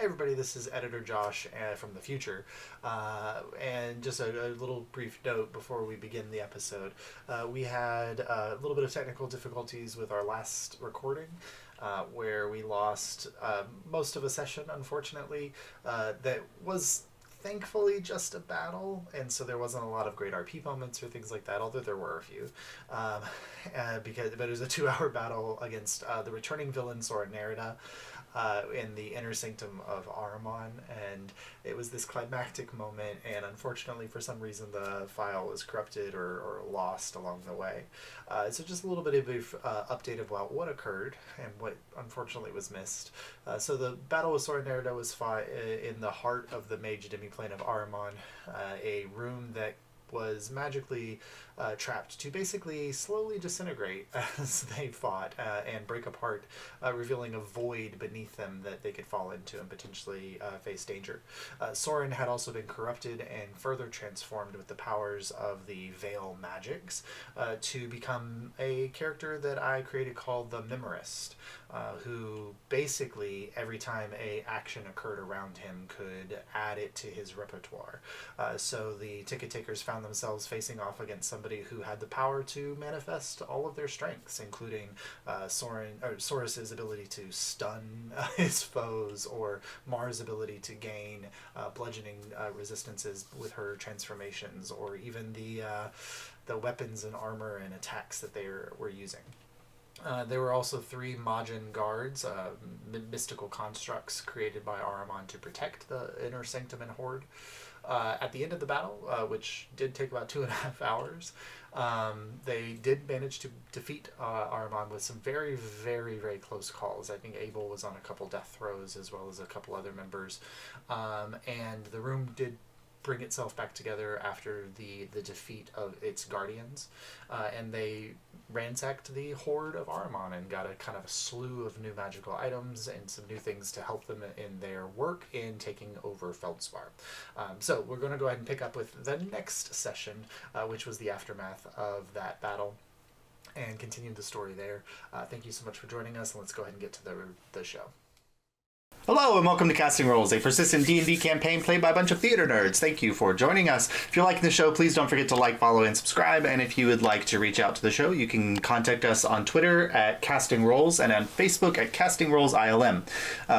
Hey everybody, this is Editor Josh from the future. And just a little brief note before we begin the episode. We had a little bit of technical difficulties with our last recording, where we lost most of a session, unfortunately. That was thankfully just a battle, and so there wasn't a lot of great RP moments or things like that, although there were a few. But it was a 2-hour battle against the returning villain Sora Nerida, in the inner sanctum of Ahriman, and it was this climactic moment, and unfortunately for some reason the file was corrupted or lost along the way. So just a little bit of an update about what occurred and what unfortunately was missed. So the battle with Sora Nerida was fought in the heart of the mage demi-plane of Ahriman, a room that was magically trapped to basically slowly disintegrate as they fought and break apart, revealing a void beneath them that they could fall into and potentially face danger. Soren had also been corrupted and further transformed with the powers of the Veil magics to become a character that I created called the Memorist, who basically every time a action occurred around him could add it to his repertoire. So the ticket takers found themselves facing off against somebody who had the power to manifest all of their strengths, including Soris's ability to stun his foes, or Mars' ability to gain bludgeoning resistances with her transformations, or even the weapons and armor and attacks that they were using. There were also 3 Majin guards, mystical constructs created by Ahriman to protect the inner sanctum and horde. At the end of the battle, which did take about 2.5 hours, they did manage to defeat Ahriman with some very, very, very close calls. I think Abel was on a couple death throws as well as a couple other members. And the room did bring itself back together after the defeat of its guardians, and they ransacked the horde of Ahriman and got a kind of a slew of new magical items and some new things to help them in their work in taking over Feldspar. So we're going to go ahead and pick up with the next session, which was the aftermath of that battle, and continue the story there. Thank you so much for joining us, and let's go ahead and get to the show. Hello and welcome to Casting Roles, a persistent D&D campaign played by a bunch of theater nerds. Thank you for joining us. If you're liking the show, please don't forget to like, follow, and subscribe. And if you would like to reach out to the show, you can contact us on Twitter at Casting Roles and on Facebook at Casting Roles ILM.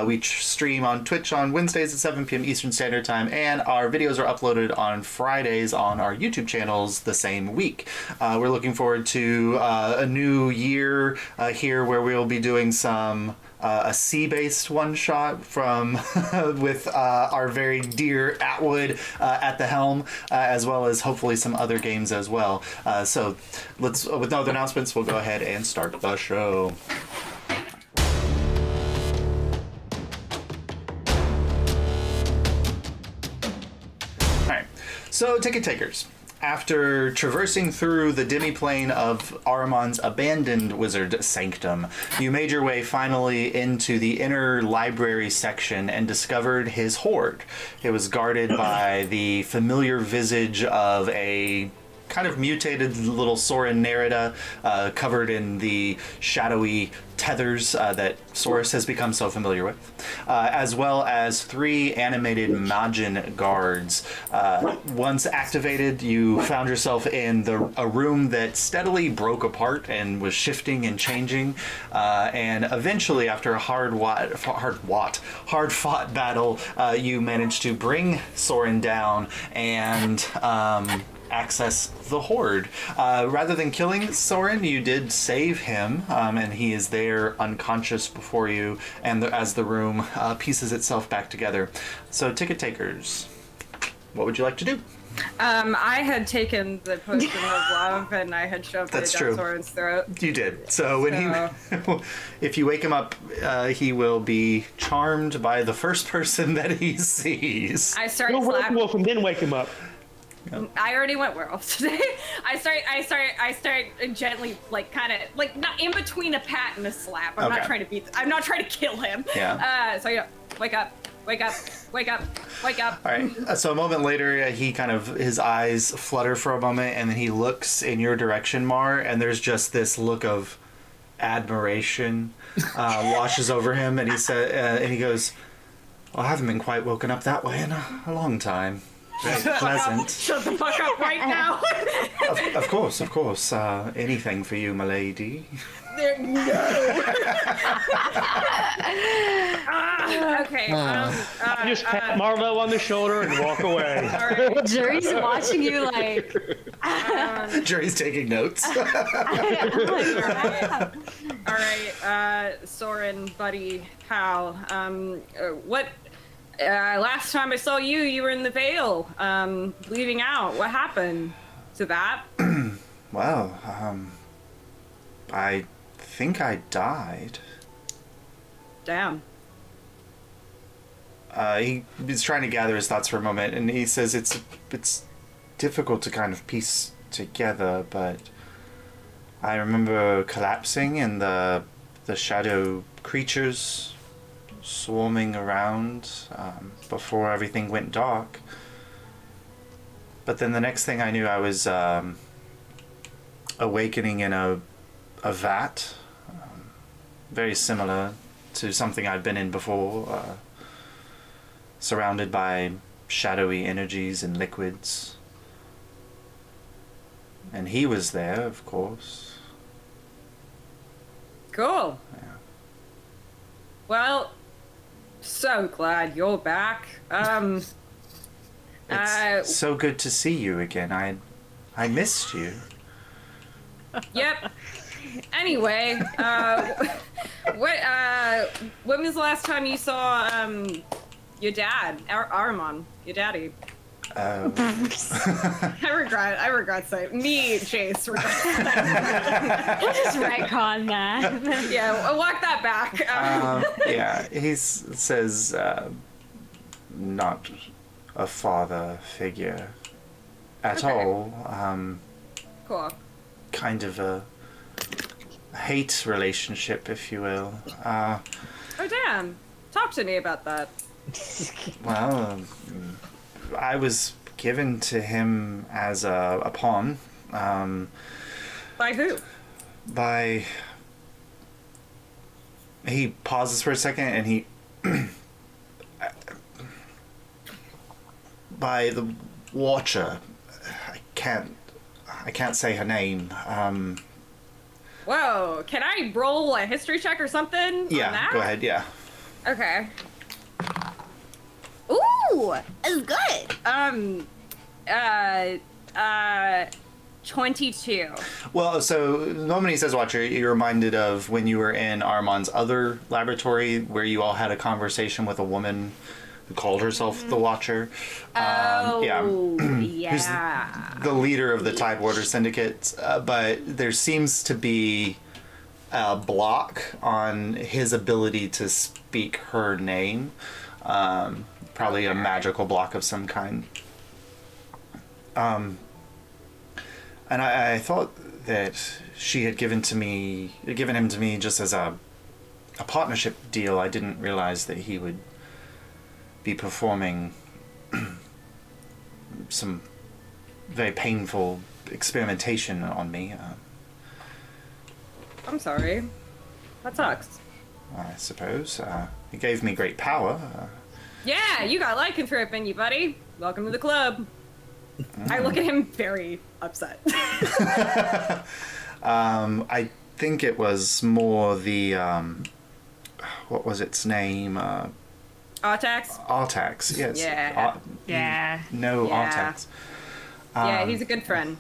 We stream on Twitch on Wednesdays at 7 p.m. Eastern Standard Time, and our videos are uploaded on Fridays on our YouTube channels the same week. We're looking forward to a new year here where we'll be doing some a sea-based one-shot from with our very dear Atwood at the helm, as well as hopefully some other games as well. So let's, with no other announcements, we'll go ahead and start the show. All right, so ticket takers. After traversing through the demi-plane of Ahriman's abandoned wizard sanctum, you made your way finally into the inner library section and discovered his hoard. It was guarded by the familiar visage of a kind of mutated little Sora Nerida, covered in the shadowy tethers that Soros has become so familiar with, as well as 3 animated Majin guards. Once activated, you found yourself in a room that steadily broke apart and was shifting and changing, and eventually, after a hard-fought battle, you managed to bring Soren down and access the horde. Rather than killing Soren, you did save him, and he is there unconscious before you, and as the room pieces itself back together. So, ticket takers, what would you like to do? I had taken the potion of love and I had shoved it down Soren's throat. You did. So when he, if you wake him up, he will be charmed by the first person that he sees. I started Go werewolf and then wake him up. Yep. I already went werewolf today. I start gently, like, kind of, like, not in between a pat and a slap. I'm not trying to I'm not trying to kill him. Yeah. So yeah, wake up, wake up, wake up, wake up. All right. So a moment later, he kind of, his eyes flutter for a moment, and then he looks in your direction, Mar, and there's just this look of admiration washes over him, and he said, and he goes, Well, I haven't been quite woken up that way in a long time. Very pleasant. Shut the fuck up right now. Of course. Anything for you, my lady. No. Okay. Just pat Marlo on the shoulder and walk away. All right. Jury's watching you like. Jury's taking notes. All right, Soren, buddy, pal. What? Last time I saw you, you were in the Vale, bleeding out. What happened to that? Well, I think I died. Damn. He's trying to gather his thoughts for a moment, and he says it's difficult to kind of piece together, but I remember collapsing and the shadow creatures swarming around before everything went dark. But then the next thing I knew, I was awakening in a vat, very similar to something I'd been in before, surrounded by shadowy energies and liquids. And he was there, of course. Cool. Yeah. Well, so glad you're back. It's so good to see you again. I missed you. Yep. Anyway, when was the last time you saw your dad, Aramon, your daddy? I regret saying me, Chase. Regrets that. Just retcon that. Yeah, walk that back. Yeah, he says not a father figure at all. Cool. Kind of a hate relationship, if you will. Oh damn! Talk to me about that. Well, I was given to him as a pawn. By who? He pauses for a second and he by the Watcher. I can't say her name. Whoa! Can I roll a history check or something? On that? Go ahead. Yeah. Okay. Ooh, that's good. 22. Well, so the moment he says Watcher, you're reminded of when you were in Armand's other laboratory where you all had a conversation with a woman who called herself the Watcher. Yeah. Who's the leader of the Tidewater Syndicate, but there seems to be a block on his ability to speak her name. Probably a magical block of some kind. And I thought that she had given him to me just as a partnership deal. I didn't realize that he would be performing some very painful experimentation on me. I'm sorry. That sucks. I suppose. It gave me great power. Yeah, you got lycanthrope in you, buddy. Welcome to the club. I look at him very upset. I think it was more the what was its name? Artax? Artax, yes. Yeah. Yeah. No, Yeah. Artax. Yeah, he's a good friend.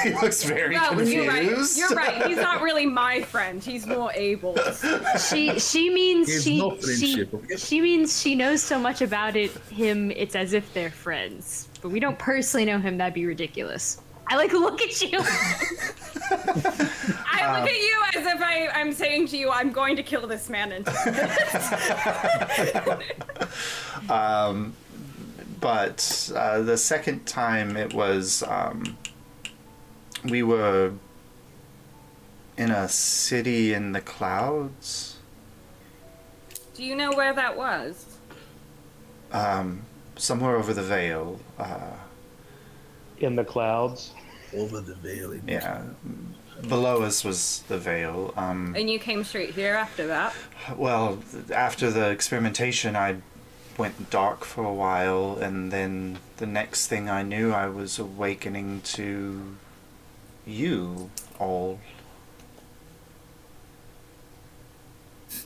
He looks very No, confused. you're right. He's not really my friend. He's more Abel's. She means There's she no friendship, okay? she means she knows so much about him. It's as if they're friends, but we don't personally know him. That'd be ridiculous. I look at you. I look at you as if I'm saying to you, I'm going to kill this man in 10 minutes. But the second time it was, we were in a city in the clouds. Do you know where that was? Somewhere over the Vale. In the clouds. Over the veil. Yeah. below us was the Vale. And you came straight here after that? Well, after the experimentation, I went dark for a while, and then the next thing I knew, I was awakening to you all.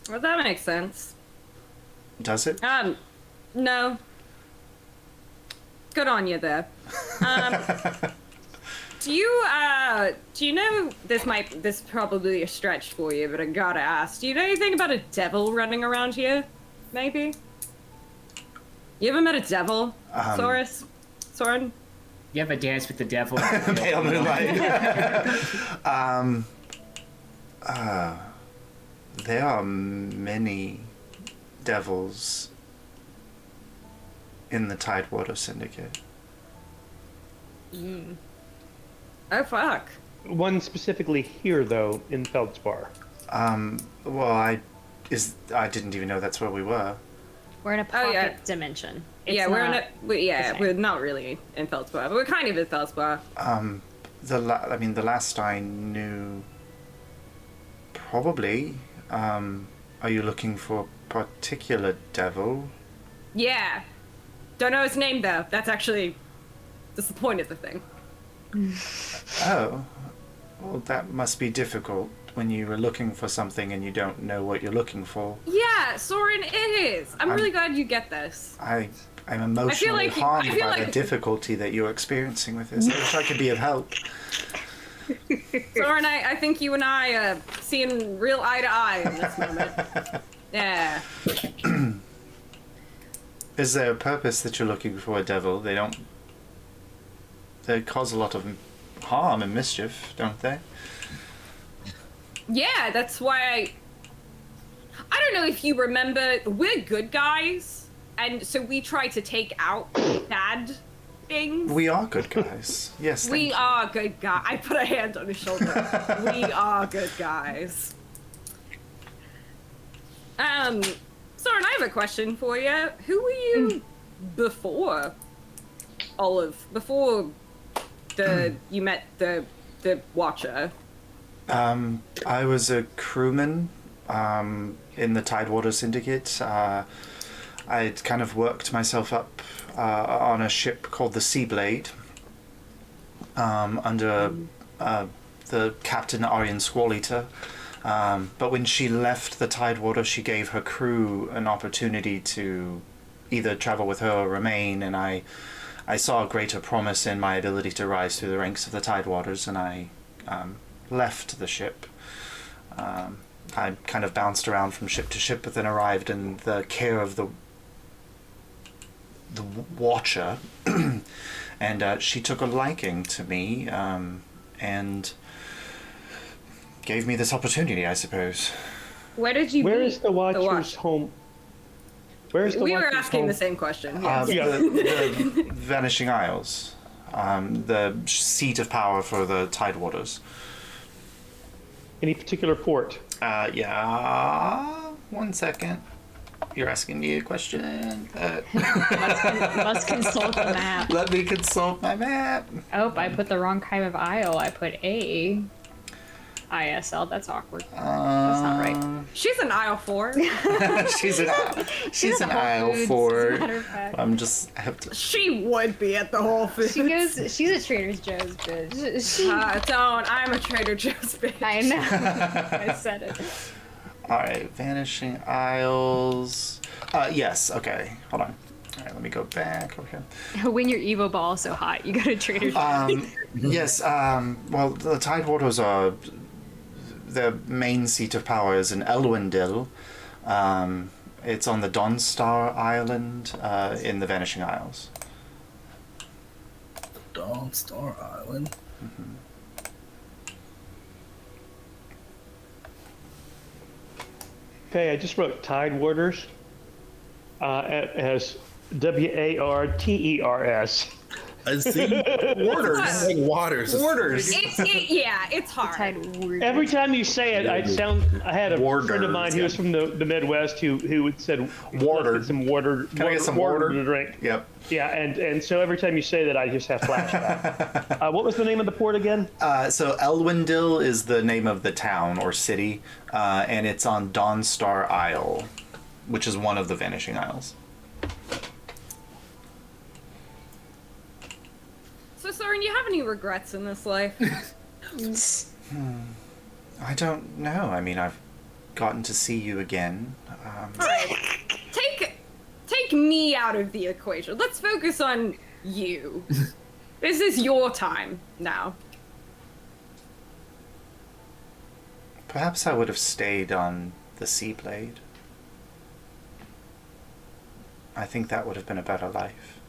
Well, that makes sense. Does it? No. Good on you there. Do you know, this probably a stretch for you, but I gotta ask, do you know anything about a devil running around here? Maybe? You ever met a devil, Soren? You have a dance with the devil. Pale moonlight. There are many devils in the Tidewater Syndicate. Oh, fuck. One specifically here, though, in Feldspar. Well, I didn't even know that's where we were. We're in a pocket dimension. It's we're not really in Feldspar, but we're kind of in Feldspar. The last I knew, probably. Are you looking for a particular devil? Yeah. Don't know his name, though. That's the point of the thing. Oh. Well, that must be difficult when you are looking for something and you don't know what you're looking for. Yeah, Soren, it is. I'm really glad you get this. I'm emotionally harmed by the difficulty that you're experiencing with this. I wish I could be of help. Soren, I think you and I are seeing real eye to eye in this moment. Yeah. Is there a purpose that you're looking for a devil? They cause a lot of harm and mischief, don't they? Yeah, that's why I don't know if you remember, we're good guys, and so we try to take out bad things. We are good guys. Yes, we are good guys. I put a hand on his shoulder. We are good guys. Soren, I have a question for you. Who were you before you met the Watcher? I was a crewman in the Tidewater Syndicate. I'd kind of worked myself up on a ship called the Seablade under the Captain Aryan Squall-Eater. But when she left the Tidewater, she gave her crew an opportunity to either travel with her or remain, and I saw a greater promise in my ability to rise through the ranks of the Tidewaters, and I left the ship. I kind of bounced around from ship to ship, but then arrived in the care of the Watcher, and she took a liking to me, and gave me this opportunity, I suppose. Where did you Where meet is the Watcher's home? Where's the We were Watcher's asking home? the same question. The Vanishing Isles, the seat of power for the Tidewaters. Any particular port? Yeah. 1 second. You're asking me a question. Must consult the map. Let me consult my map. Oh, I put the wrong kind of isle. I put A. ISL. That's awkward. That's not right. She's an aisle 4. She's an aisle Foods, for. as a matter of fact. I'm just I have to. She would be at the Whole Foods. She's a Trader Joe's bitch. Don't. I'm a Trader Joe's bitch. I know. I said it. All right, Vanishing Isles. Yes. Okay. Hold on. All right, let me go back. Okay. When your Evo ball is so hot, you go to Trader Joe's. Yes. Well, the Tidewaters are. The main seat of power is in Elwendil. It's on the Dawnstar Island in the Vanishing Isles. Dawnstar Island? Mm-hmm. Okay, I just wrote Tidewaters as Warters. I see. Orders. Like waters. Orders. It's hard. Tied Every time you say it, I had a friend of mine who was from the Midwest who said, Water. "Let's get some water. Can I get some water water to drink?" Yep. Yeah, and so every time you say that, I just have flashbacks. What was the name of the port again? So Elwendil is the name of the town or city, and it's on Dawnstar Isle, which is one of the Vanishing Isles. So, Soren, you have any regrets in this life? I don't know. I mean, I've gotten to see you again. Alright. Take me out of the equation. Let's focus on you. This is your time now. Perhaps I would have stayed on the Seablade. I think that would have been a better life.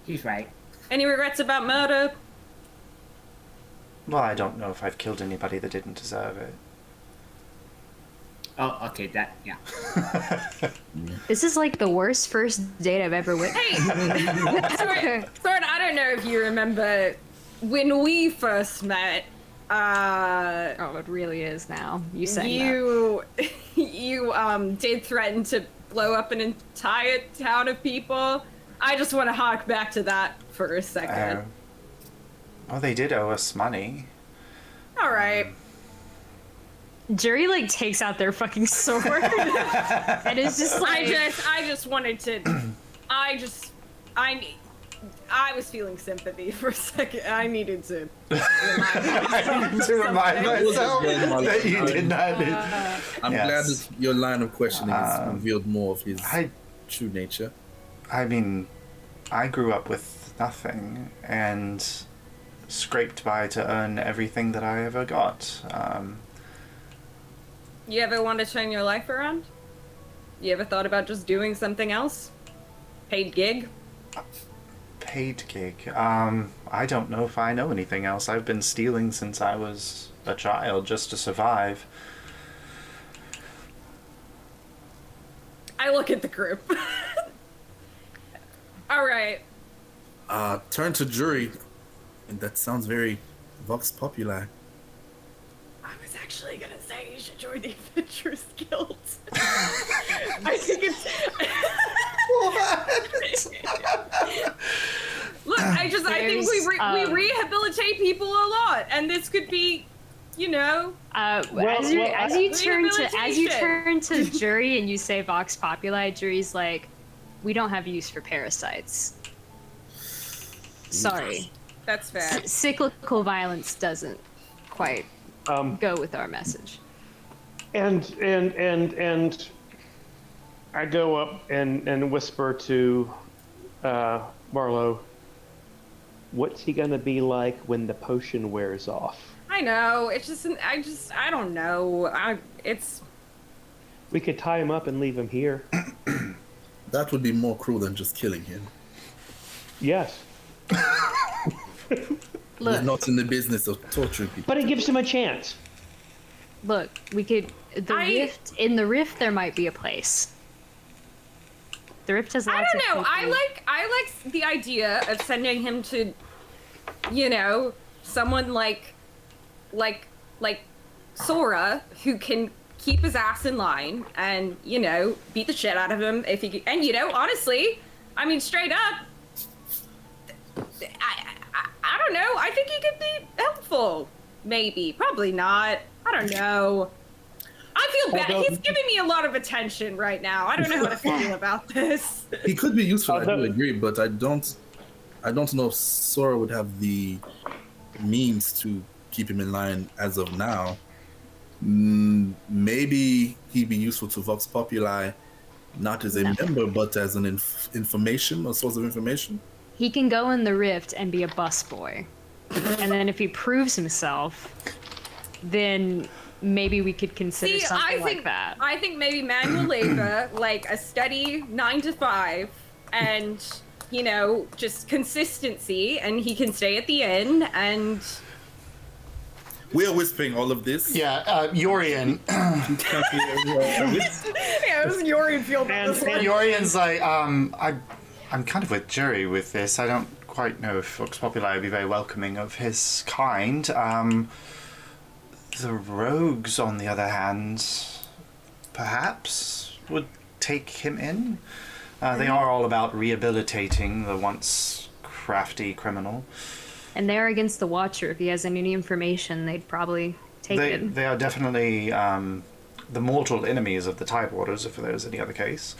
He's right. Any regrets about murder? Well, I don't know if I've killed anybody that didn't deserve it. Oh, okay, that, yeah. This is like the worst first date I've ever witnessed. Hey, Soren, I don't know if you remember when we first met. Oh, it really is now. You said you did threaten to blow up an entire town of people. I just want to hark back to that for a second. Well, they did owe us money. All right. Jury like takes out their fucking sword and it's just like I just wanted to. I was feeling sympathy for a second. I needed to. Remind myself that you did not. I'm glad that your line of questioning has revealed more of his true nature. I mean, I grew up with nothing and scraped by to earn everything that I ever got. You ever want to turn your life around? You ever thought about just doing something else? Paid gig? Paid gig? I don't know if I know anything else. I've been stealing since I was a child just to survive. I look at the group. All right. Turn to jury. And that sounds very vox populi. I was actually gonna say you should join the Adventurers Guild. I think it's. Look, I think we rehabilitate people a lot, and this could be, you know. as you turn to Jury and you say Vox Populi, Jury's like, we don't have use for parasites. Sorry. That's fair. Cyclical violence doesn't quite go with our message. And I go up and whisper to Marlowe, what's he gonna be like when the potion wears off? I know. It's just. I don't know. We could tie him up and leave him here. That would be more cruel than just killing him. Yes. We're not in the business of torturing people. But it gives him a chance. Look, we could. In the rift, there might be a place. The rift has lots of I don't know. people. I like the idea of sending him to, you know, someone like Sora, who can keep his ass in line and, you know, beat the shit out of him if he can. And, you know, honestly, I mean, straight up, I don't know. I think he could be helpful. Maybe. Probably not. I don't know. I feel bad. He's giving me a lot of attention right now. I don't know how to feel about this. He could be useful, I do agree, but I don't know if Sora would have the means to keep him in line as of now. Maybe he'd be useful to Vox Populi, not as a member, but as an information, a source of information. He can go in the rift and be a busboy. And then if he proves himself, then maybe we could consider something like that. I think maybe manual labor, like a steady 9 to 5, and, you know, just consistency, and he can stay at the inn, and... We are whispering all of this. Yeah, Yorian. Yeah, it was Yorian field. And Yorian's like, I'm kind of with Jury with this. I don't quite know if Vox Populi would be very welcoming of his kind. The rogues, on the other hand, perhaps would take him in. They are all about rehabilitating the once crafty criminal. And they're against the Watcher. If he has any information, they'd probably take it. They are definitely the mortal enemies of the Tidewaters, if there's any other case.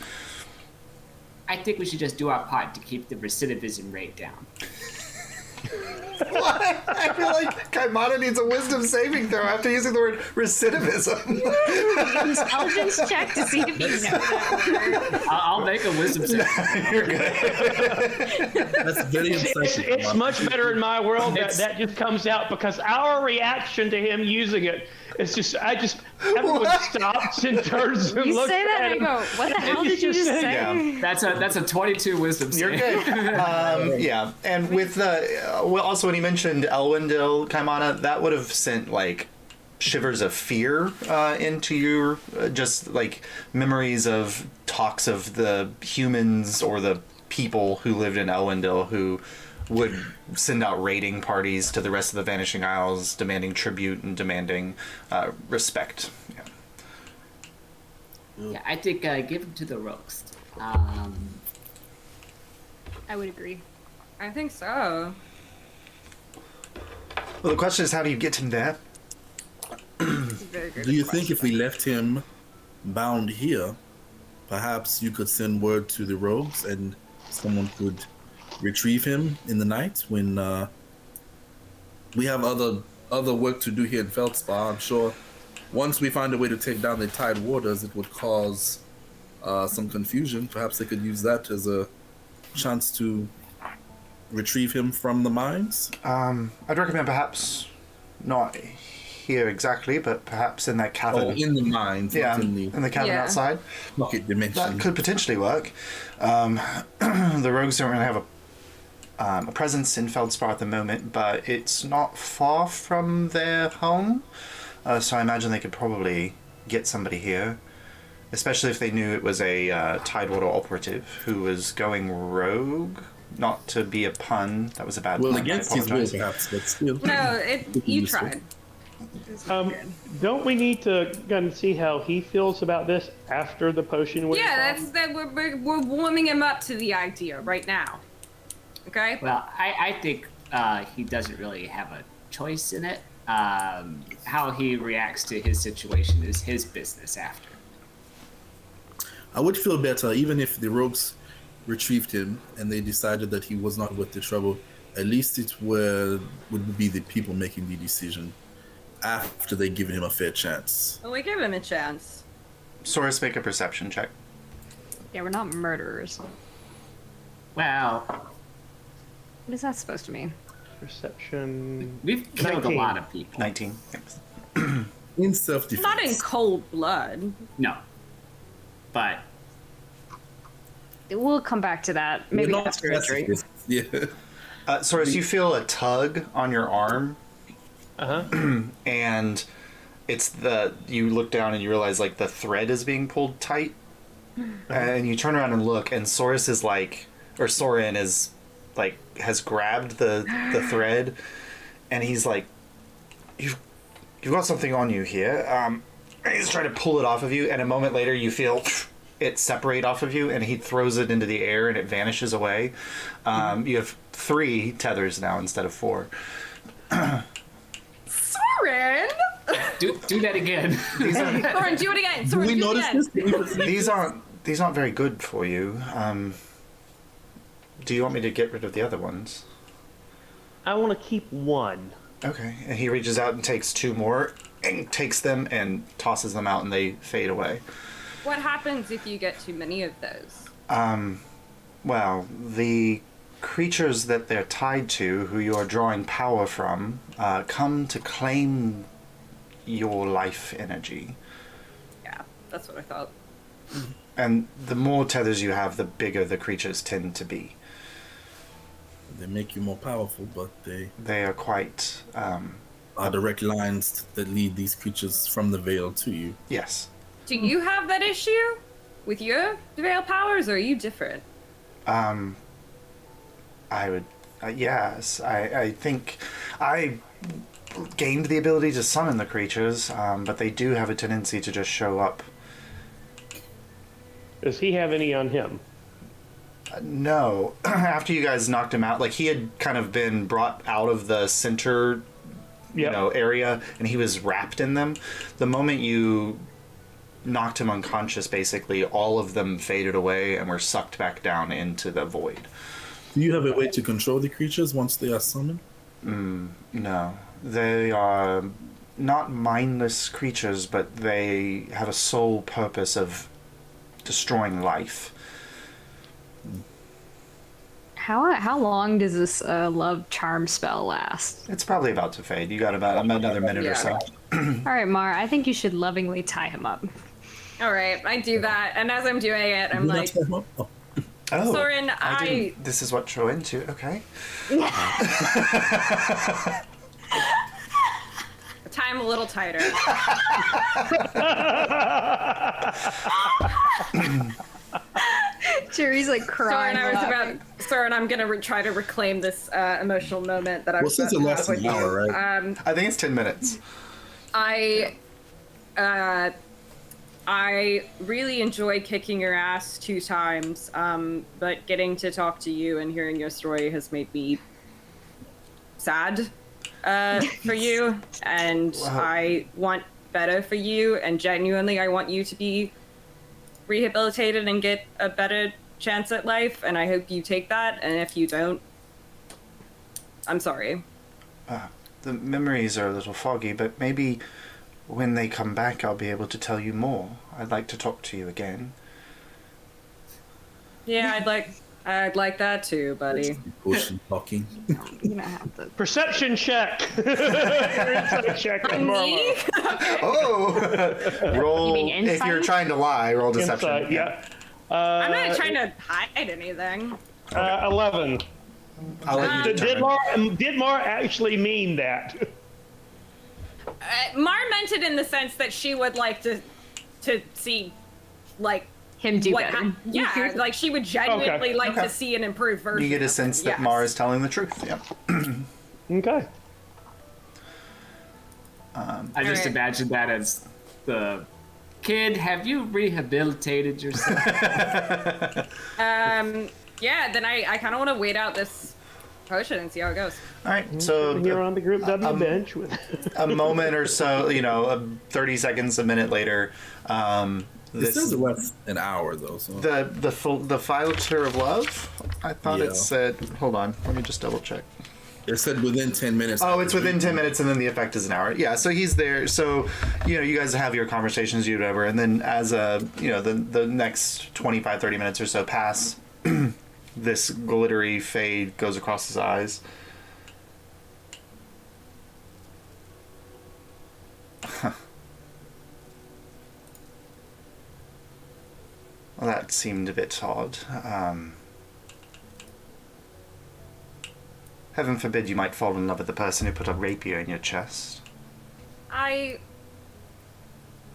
I think we should just do our part to keep the recidivism rate down. What? I feel like Kaimana needs a wisdom saving throw after using the word recidivism. Intelligence check to see if you know that word. I'll make a wisdom save. You're good. That's very insightful. It's much better in my world that just comes out because our reaction to him using it is just, everyone stops and turns and You looks say that at and him. I go, what the hell did you just say? Yeah. That's a 22 wisdom save. You're good. Yeah, and with also when he mentioned Elwendil, Kaimana, that would have sent like shivers of fear into your just like memories of talks of the humans or the people who lived in Elwendil who would send out raiding parties to the rest of the Vanishing Isles, demanding tribute and demanding respect. Yeah. Yeah, I think give him to the rogues. I would agree. I think so. Well, the question is, how do you get him there? Very good Do you think if we left him bound here, perhaps you could send word to the rogues and someone could retrieve him in the night when we have other work to do here in Feldspar? I'm sure once we find a way to take down the Tidewaters, it would cause some confusion. Perhaps they could use that as a chance to retrieve him from the mines. I'd recommend perhaps not here exactly, but perhaps in that cavern. Oh, in the mines, Yeah, not in the in the cavern Yeah. outside. pocket dimension. That could potentially work. The rogues don't really have a presence in Feldspar at the moment, but it's not far from their home. So I imagine they could probably get somebody here, especially if they knew it was a Tidewater operative who was going rogue. Not to be a pun, that was a bad Well, pun. against I his will, apologize. perhaps, but still. No, you Useful. tried. Don't we need to kind of see how he feels about this after the potion wears Yeah, off? we're warming him up to the idea right now. Okay. Well, I think he doesn't really have a choice in it. How he reacts to his situation is his business after. I would feel better even if the rogues retrieved him and they decided that he was not worth the trouble. At least it would be the people making the decision after they given him a fair chance. Well, we give him a chance. Soros, make a perception check. Yeah, we're not murderers. Well, What is that supposed to mean? Perception. we've killed 19. a lot of people. 19. Thanks. In self-defense. Not in cold blood. No. But We'll come back to that. We're Maybe not after a drink. pacifists. Yeah. Soros, you feel a tug on your arm, and it's you look down and you realize like the thread is being pulled tight, and you turn around and look, and Soros is like, or Soren is like, has grabbed the thread, and he's like, you've got something on you here. And he's trying to pull it off of you, and a moment later you feel it separate off of you, and he throws it into the air and it vanishes away. You have 3 tethers now instead of 4. Soren! do that again. Soren, do it again. Soren, we do it notice again. this? These aren't very good for you. Do you want me to get rid of the other ones? I want to keep one. Okay. And he reaches out and takes 2 more, and takes them and tosses them out, and they fade away. What happens if you get too many of those? Well, the creatures that they're tied to, who you are drawing power from, come to claim your life energy. Yeah, that's what I thought. And the more tethers you have, the bigger the creatures tend to be. They make you more powerful, but They are quite, are direct lines that lead these creatures from the veil to you. yes. Do you have that issue with your veil powers, or are you different? I would, yes. I think I gained the ability to summon the creatures, but they do have a tendency to just show up. Does he have any on him? No. After you guys knocked him out, like he had kind of been brought out of the center, area, and he was wrapped in them. The moment you knocked him unconscious, basically, all of them faded away and were sucked back down into the void. Do you have a way to control the creatures once they are summoned? No. They are not mindless creatures, but they have a sole purpose of destroying life. How long does this love charm spell last? It's probably about to fade. You got about another minute or so. All right, Mar, I think you should lovingly tie him up. All right, I do that, and as I'm doing it, I'm like, Oh, Soren, This is what you're into. Okay. tie him a little tighter. Jerry's like crying. Soren, I'm gonna try to reclaim this emotional moment that I was. Well, since it lasts an hour, right? I think it's 10 minutes. I really enjoyed kicking your ass 2 times, but getting to talk to you and hearing your story has made me sad for you, and wow. I want better for you, and genuinely I want you to be rehabilitated and get a better chance at life, and I hope you take that, and if you don't, I'm sorry. The memories are a little foggy, but maybe when they come back I'll be able to tell you more. I'd like to talk to you again. Yeah, I'd like that too, buddy. Ocean talking. You're gonna have to... Perception check. Insight check on Marlo. Oh, roll. You mean insight? If you're trying to lie, roll deception. Insight, yeah. I'm not trying to hide anything. 11. I'll let you determine. Did Mar actually mean that? Mar meant it in the sense that she would like to see, like, him do better. Yeah, like she would genuinely like to see an improved version. You get a sense that Mar is telling the truth. Yeah. Okay. I just imagine that as the kid. Have you rehabilitated yourself? Yeah. Then I kind of want to wait out this potion and see how it goes. All right. So you're on the group W bench with a moment or so, 30 seconds, a minute later. This is less an hour though. So. The Philspar of Love. I thought it said. Hold on. Let me just double check. It said within 10 minutes. Oh, it's within 10 minutes, and then the effect is an hour. Yeah, so he's there. So, you guys have your conversations, whatever, and then as the next 25, 30 minutes or so pass, this glittery fade goes across his eyes. Well, that seemed a bit odd. Heaven forbid you might fall in love with the person who put a rapier in your chest.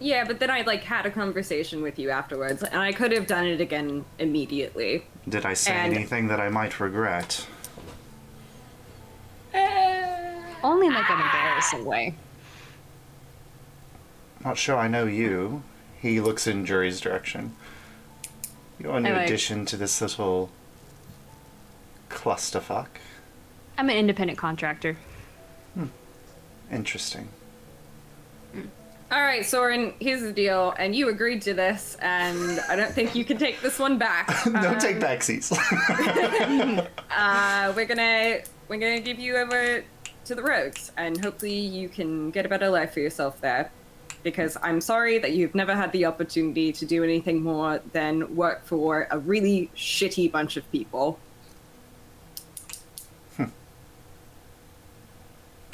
Yeah, but then I had a conversation with you afterwards, and I could have done it again immediately. Did I say anything that I might regret? Only in an embarrassing way. Not sure I know you. He looks in Jury's direction. You're a new addition to this little clusterfuck. I'm an independent contractor. Interesting. All right, Soren, here's the deal, and you agreed to this, and I don't think you can take this one back. No take backsies. We're gonna give you over to the rogues, and hopefully you can get a better life for yourself there. Because I'm sorry that you've never had the opportunity to do anything more than work for a really shitty bunch of people.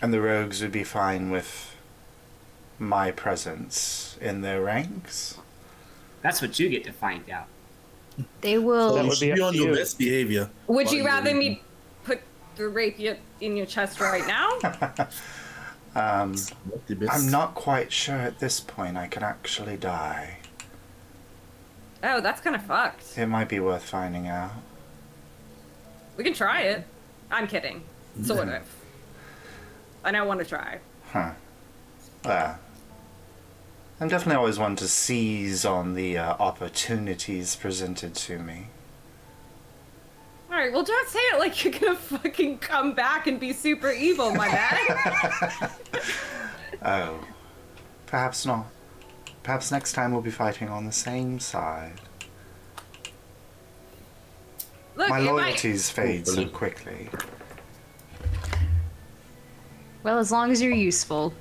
And the rogues would be fine with my presence in their ranks? That's what you get to find out. They will... You should be on your best behavior. Would you rather me put the rapier in your chest right now? I'm not quite sure at this point I can actually die. Oh, that's kind of fucked. It might be worth finding out. We can try it. I'm kidding. Sort of. I don't want to try. Huh. I'm definitely always one to seize on the opportunities presented to me. Alright, well don't say it like you're gonna fucking come back and be super evil, my man. Oh. Perhaps not. Perhaps next time we'll be fighting on the same side. Look, My loyalties fade so quickly. Well, as long as you're useful,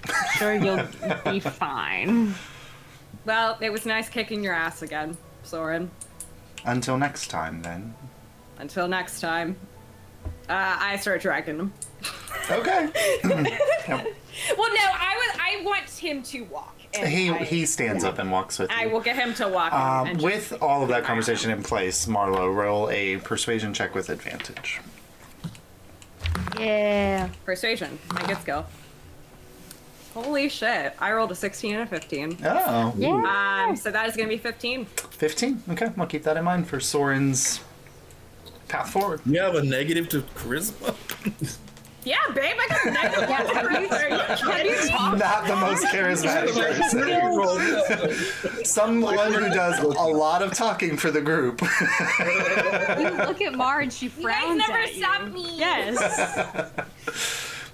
I'm sure you'll be fine. Well, it was nice kicking your ass again, Soren. Until next time, then. Until next time. I start dragging him. Okay. Well, no, I want him to walk. And He stands up and walks with you. I will get him to walk. And With all of that conversation in place, Marlo, roll a persuasion check with advantage. Yeah. Persuasion, my good skill. Holy shit! I rolled a 16 and a 15. Oh. Yeah. So that is gonna be 15. 15? Okay, I'll keep that in mind for Soren's path forward. You have a negative to charisma? Yeah, babe, I got a negative. Are you kidding? Not the most charismatic person. Someone who does a lot of talking for the group. You look at Mar and she frowns never at you. stop me. Yes.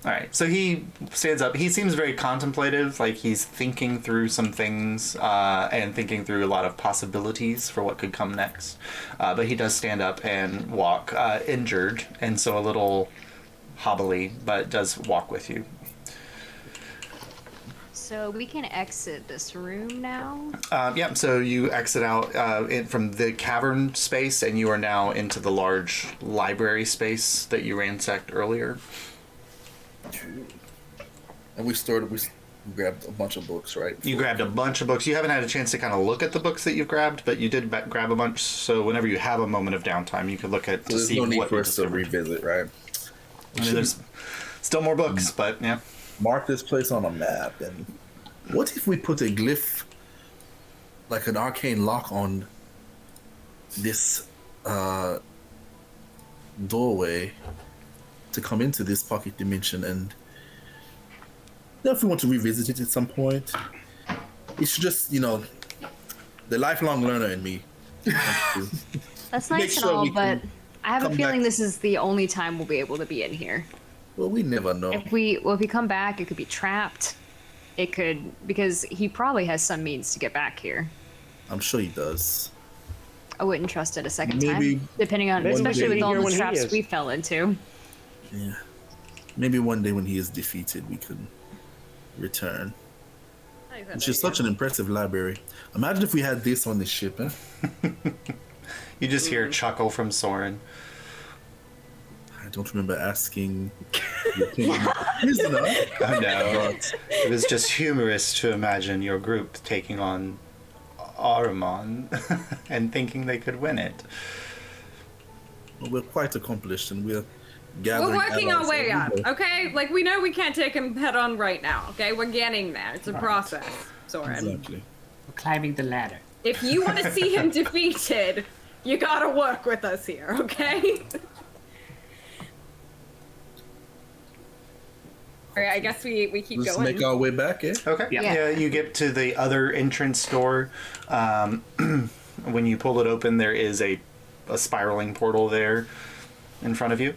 All right, so he stands up. He seems very contemplative, like he's thinking through some things and thinking through a lot of possibilities for what could come next. But he does stand up and walk, injured, and so a little hobbly, but does walk with you. So we can exit this room now? Yeah, so you exit out from the cavern space, and you are now into the large library space that you ransacked earlier. And we grabbed a bunch of books, right? You grabbed a bunch of books. You haven't had a chance to kind of look at the books that you've grabbed, but you did grab a bunch, so whenever you have a moment of downtime, you could look at to There's see no need what for you us to discovered. revisit, right? I mean, there's still more books, but yeah. Mark this place on a map, and what if we put a glyph, like an arcane lock, on this doorway to come into this pocket dimension? And if we want to revisit it at some point, it's just, the lifelong learner in me. That's Make nice sure and all, we but can I have a come feeling back. this is the only time we'll be able to be in here. Well, we never know. If we come back, it could be trapped. It could, because he probably has some means to get back here. I'm sure he does. I wouldn't trust it a second Maybe time, depending on, one especially day with all here the when he traps is. we fell into. Yeah. Maybe one day when he is defeated, we could return. Which is such an impressive library. Imagine if we had this on the ship, eh? You just hear a chuckle from Soren. I don't remember asking the king of the prisoner. Oh no. It was just humorous to imagine your group taking on Ahriman and thinking they could win it. Well, we're quite accomplished, and we're gathering. We're working our allies way up, every day. okay? Like, we know we can't take him head on right now, okay? We're getting there. It's a process, Soren. Exactly. We're climbing the ladder. If you want to see him defeated, you gotta work with us here, okay? Alright, I guess we keep Let's going. make our way back, eh? Okay. Yeah. You get to the other entrance door. When you pull it open, there is a spiraling portal there in front of you.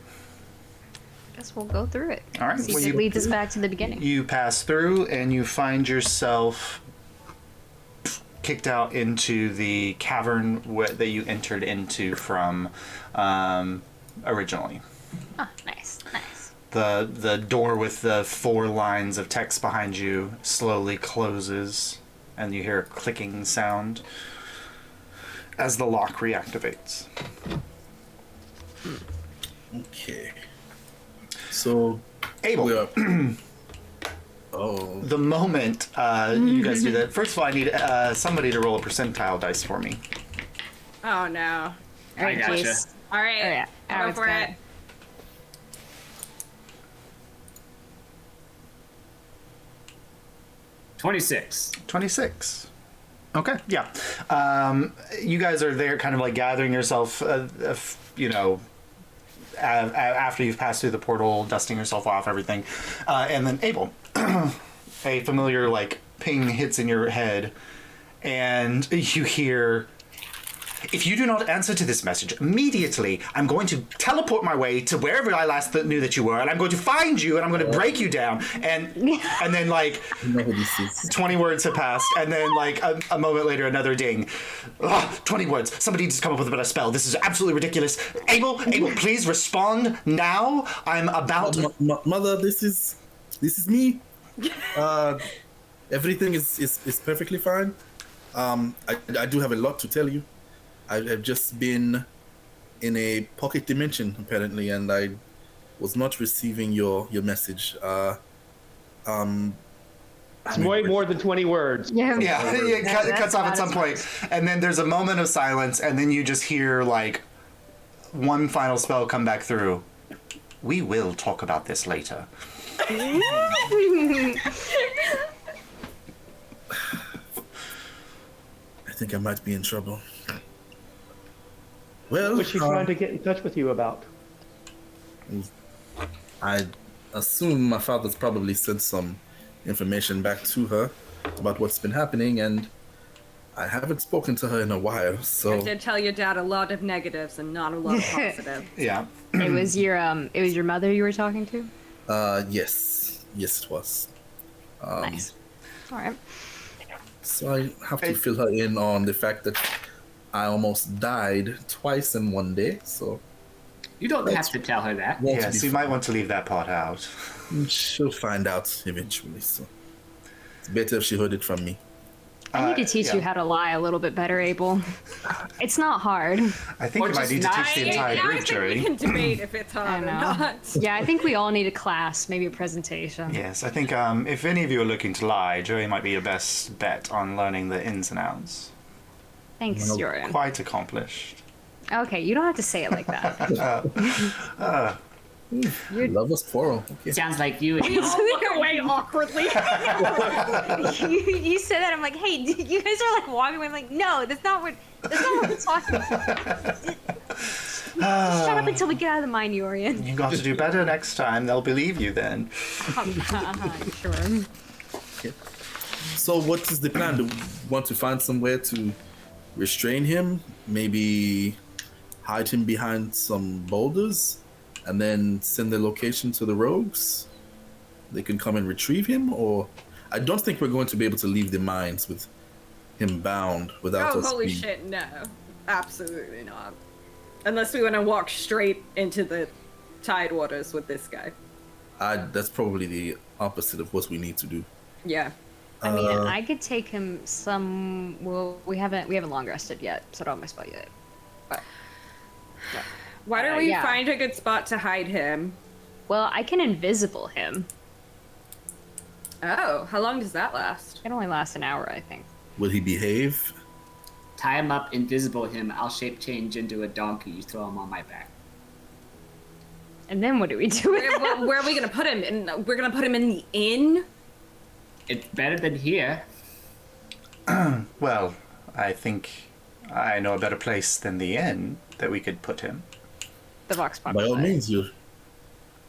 Guess we'll go through it. All right. See Well, if it you- leads us back to the beginning. You pass through and you find yourself kicked out into the cavern that you entered into from originally. Oh, nice, nice. The door with the 4 lines of text behind you slowly closes, and you hear a clicking sound as the lock reactivates. Okay. So Abel, we are. Oh, the moment you guys do that, first of all, I need somebody to roll a percentile dice for me. Oh no. All right, gotcha. Jace. Alright, Oh, yeah. go Aaron's for got it. it. 26. 26. Okay, yeah. You guys are there kind of like gathering yourself, after you've passed through the portal, dusting yourself off, everything. And then Abel, a familiar, like, ping hits in your head, and you hear... If you do not answer to this message immediately, I'm going to teleport my way to wherever I last knew that you were, and I'm going to find you, and I'm going to break you down. And then, like, 20 words have passed, and then, like, a moment later, another ding. 20 words. Somebody just come up with a better spell. This is absolutely ridiculous. Abel, please respond now. I'm about to... Mother, this is me. Everything is perfectly fine. I do have a lot to tell you. I've just been in a pocket dimension, apparently, and I was not receiving your message. It's way more than 20 words. Yeah, it cuts off at some point. And then there's a moment of silence, and then you just hear, like, one final spell come back through. We will talk about this later. I think I might be in trouble. Well, what's she trying to get in touch with you about? I assume my father's probably sent some information back to her about what's been happening, and I haven't spoken to her in a while, so... I did tell your dad a lot of negatives and not a lot of positives. Yeah. It was your mother you were talking to? Yes, it was. Nice. All right. So I have to fill her in on the fact that I almost died twice in one day, so... You don't have to tell her that. Yes, you might want to leave that part out. She'll find out eventually, so... It's better if she heard it from me. I need to teach you how to lie a little bit better, Abel. It's not hard. I think you might need to teach the entire group, We Jerry. can debate if it's hard or not. Yeah, I think we all need a class, maybe a presentation. Yes, I think if any of you are looking to lie, Jerry might be your best bet on learning the ins and outs. Thanks, Jordan. Quite accomplished. Okay, you don't have to say it like that. Love us quarrel. Okay. Sounds like you and Look away awkwardly. you said that, I'm like, hey, you guys are like walking away. I'm like, no, that's not what we're talking about. Shut up until we get out of the mine, Yorian. You got to do better next time. They'll believe you then. Sure. So what is the plan? Do we want to find somewhere to restrain him? Maybe hide him behind some boulders? And then send the location to the rogues? They can come and retrieve him? Or I don't think we're going to be able to leave the mines with him bound without us holy being... shit, no. Absolutely not. Unless we want to walk straight into the tide waters with this guy. That's probably the opposite of what we need to do. Yeah. I mean, I could take him some... Well, we haven't long rested yet, so I don't have my spell yet. But... Why don't we find a good spot to hide him? Well, I can invisible him. Oh, how long does that last? It only lasts an hour, I think. Will he behave? tie him up, invisible him. I'll shape change into a donkey. You throw him on my back. And then what do we do with him? Where are we gonna put him? We're gonna put him in the inn? It's better than here. Well, I think I know a better place than the inn that we could put him. The Vox Pop. By all means, you.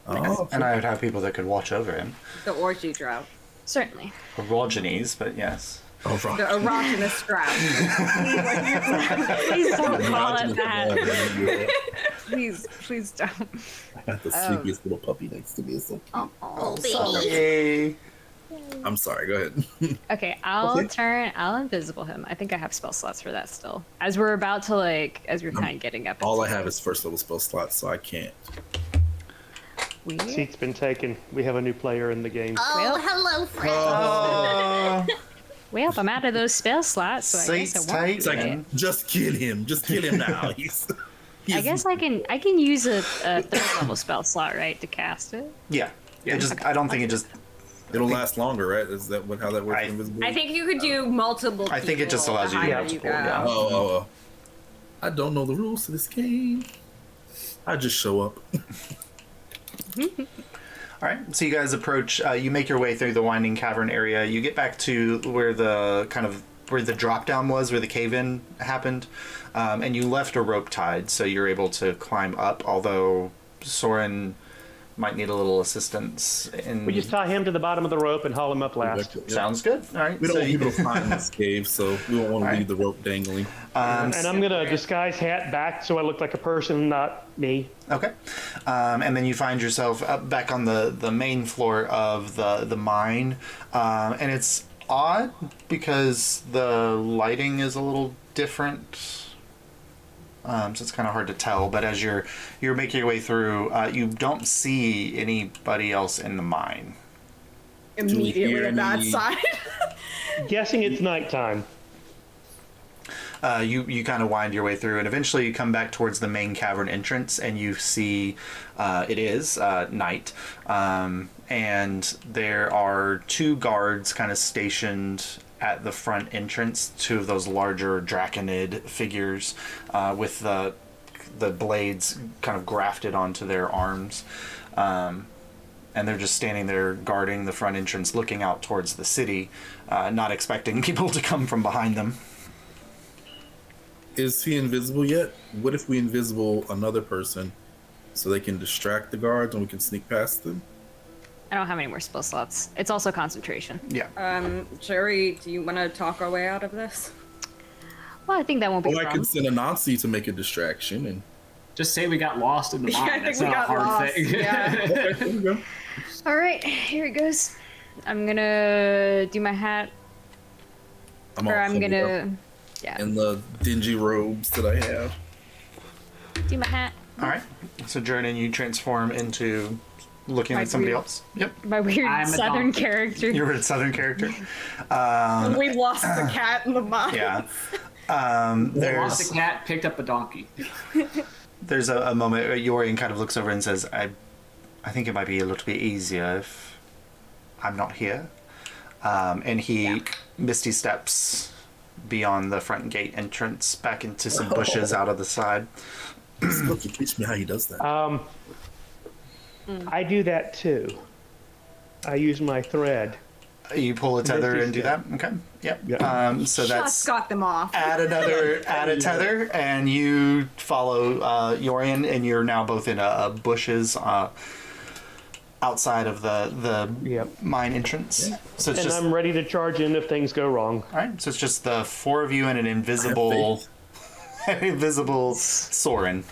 Oh, and I would have people that could watch over him. The orgy drought. Certainly. Orogenes, but yes. The Orogenes Drought. Please don't call it that. Please don't. I got the sleepiest little puppy next to me. So. Oh, Yay. I'm sorry, go ahead. Okay, I'll invisible him. I think I have spell slots for that still. As we're about to as we're kind of getting up. All I have is first level spell slots, so I can't. Weird. Seat's been taken. We have a new player in the game. Oh, hello, friend. Well, I'm out of those spell slots, so I guess I won't. It's like, just kill him. Just kill him now. I guess I can use a third level spell slot, right, to cast it? Yeah. I don't think it just... It'll last longer, right? Is that how that works? I think you could do multiple. I think it just allows you to do multiple. Yeah. Oh. I don't know the rules to this game. I just show up. All right, so you guys approach. You make your way through the winding cavern area. You get back to where the drop down was, where the cave-in happened, and you left a rope tied, so you're able to climb up. Although Soren might need a little assistance. We just tie him to the bottom of the rope and haul him up last. Sounds good. All right. We don't want people to find this cave, so we don't want to leave the rope dangling. And I'm going to disguise hat back so I look like a person, not me. Okay. And then you find yourself up back on the main floor of the mine. And it's odd because the lighting is a little different. So it's kind of hard to tell, but as you're making your way through, you don't see anybody else in the mine. Immediately at that side. Guessing it's nighttime. You kind of wind your way through, and eventually you come back towards the main cavern entrance, and you see it is night, and there are 2 guards kind of stationed at the front entrance, 2 of those larger draconid figures with the blades kind of grafted onto their arms. And they're just standing there guarding the front entrance, looking out towards the city, not expecting people to come from behind them. Is he invisible yet? What if we invisible another person so they can distract the guards and we can sneak past them? I don't have any more spell slots. It's also concentration. Yeah. Jerry, do you want to talk our way out of this? Well, I think that won't be a Or I problem. could send a Nazi to make a distraction and Just say we got lost in the Yeah, mine. I think That's we not got a hard lost. thing. Yeah. okay, there you go. All right, here it goes. I'm gonna do my hat, I'm or all I'm covered up gonna, yeah, in the dingy robes that I have. do my hat. All right. So Jordan, you transform into looking My like somebody weird- else. Yep. My weird I'm a southern donkey. character. You're a southern character. We lost the cat in the mine. Yeah. Lost There's a cat, picked up a donkey. there's a moment where Yorian kind of looks over and says, I think it might be a little bit easier if I'm not here. And he misty steps beyond the front gate entrance back into some bushes out of the side. Look, you teach me how he does that. I do that too. I use my thread. You pull a tether Misty and do that? Okay. Yep. Yeah. So that's Just got them off. add a tether, and you follow Yorian, and you're now both in bushes outside of the Yep. mine entrance. So it's And just I'm ready to charge in if things go wrong. all right. So it's just the 4 of you and an invisible, Soren.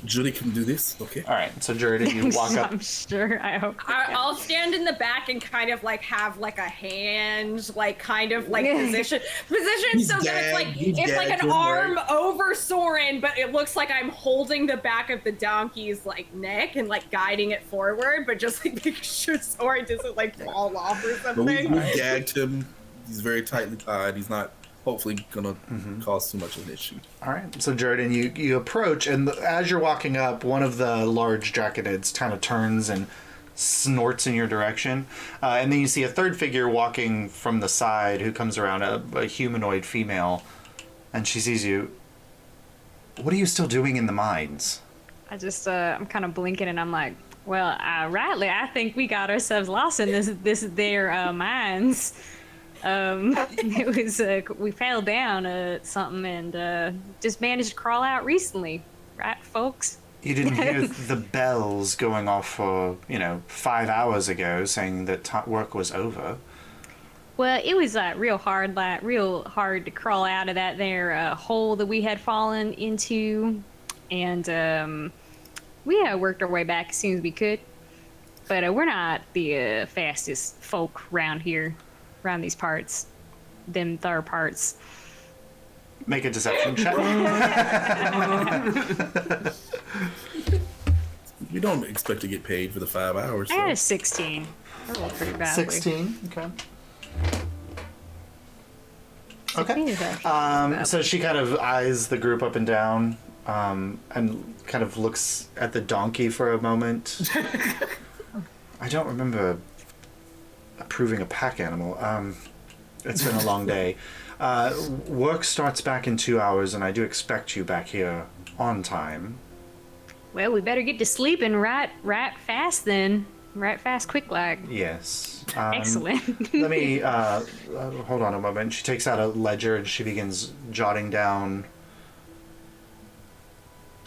Judy can do this, okay? All right. So Jordan, you walk up. I'm sure. I hope. I'll stand in the back and kind of like have like a hand, like kind of like position He's so that it's like gagged. it's like Gagged an him, arm right? over Soren, but it looks like I'm holding the back of the donkey's like neck and like guiding it forward, but just like making sure Soren doesn't like fall off or But we something. gagged him. He's very tightly tied. He's not hopefully gonna cause too much of an issue. All right. So Jordan, you approach, and as you're walking up, one of the large draconids kind of turns and snorts in your direction, and then you see a third figure walking from the side who comes around, a humanoid female, and she sees you. What are you still doing in the mines? I just, I'm kind of blinking, and I'm like, well, rightly, I think we got ourselves lost in this their mines. It was we fell down something and just managed to crawl out recently, right, folks? You didn't hear the bells going off for 5 hours ago, saying that work was over. Well, it was real hard to crawl out of that there hole that we had fallen into, and we worked our way back as soon as we could. But we're not the fastest folk around here, around these parts, them third parts. Make a deception check. We don't expect to get paid for the 5 hours. I had a So. 16. I rolled pretty badly. 16. Okay. 16 is actually not bad. So she kind of eyes the group up and down, and kind of looks at the donkey for a moment. I don't remember approving a pack animal. It's been a long day. Work starts back in 2 hours, and I do expect you back here on time. Well, we better get to sleeping right fast then. Right fast, quick like. Yes. Excellent. Let me hold on a moment. She takes out a ledger and she begins jotting down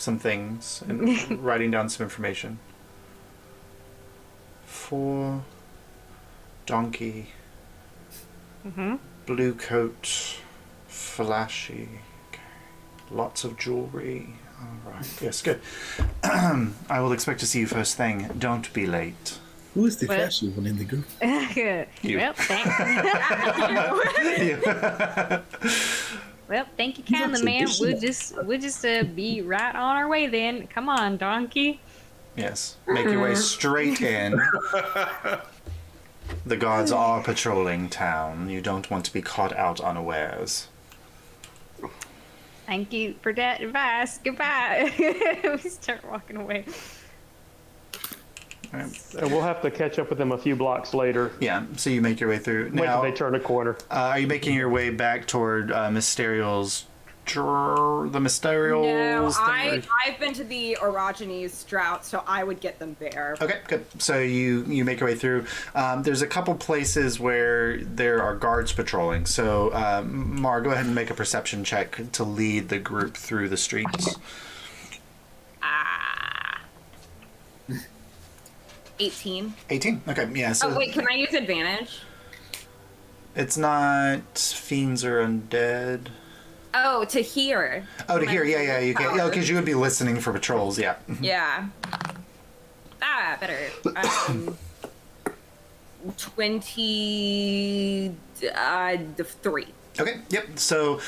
some things and writing down some information. 4 donkey. Blue coat. Flashy. Okay. Lots of jewelry. All right. Yes, good. I will expect to see you first thing. Don't be late. Who is the flashy one in the group? You. Well, thanks. Well, thank you kindly, ma'am. We'll just be right on our way then. Come on, donkey. Yes. Make your way straight in. The guards are patrolling town. You don't want to be caught out unawares. Thank you for that advice. Goodbye. We start walking away. All right. And we'll have to catch up with them a few blocks later. Yeah, so you make your way through. Wait Now, till they turn a corner. are you making your way back toward Mysterial's... the Mysterials? No, thing? I've been to the Orogenes Drought, so I would get them there. Okay, good. So you make your way through. There's a couple places where there are guards patrolling. So, Mar, go ahead and make a perception check to lead the group through the streets. 18. 18? Okay, yeah. So Oh, wait, can I use advantage? it's not fiends or undead. Oh, to hear. Oh, to hear, yeah, you can. Oh, because you would be listening for patrols, yeah. Yeah. Better. 23. Okay, yep. So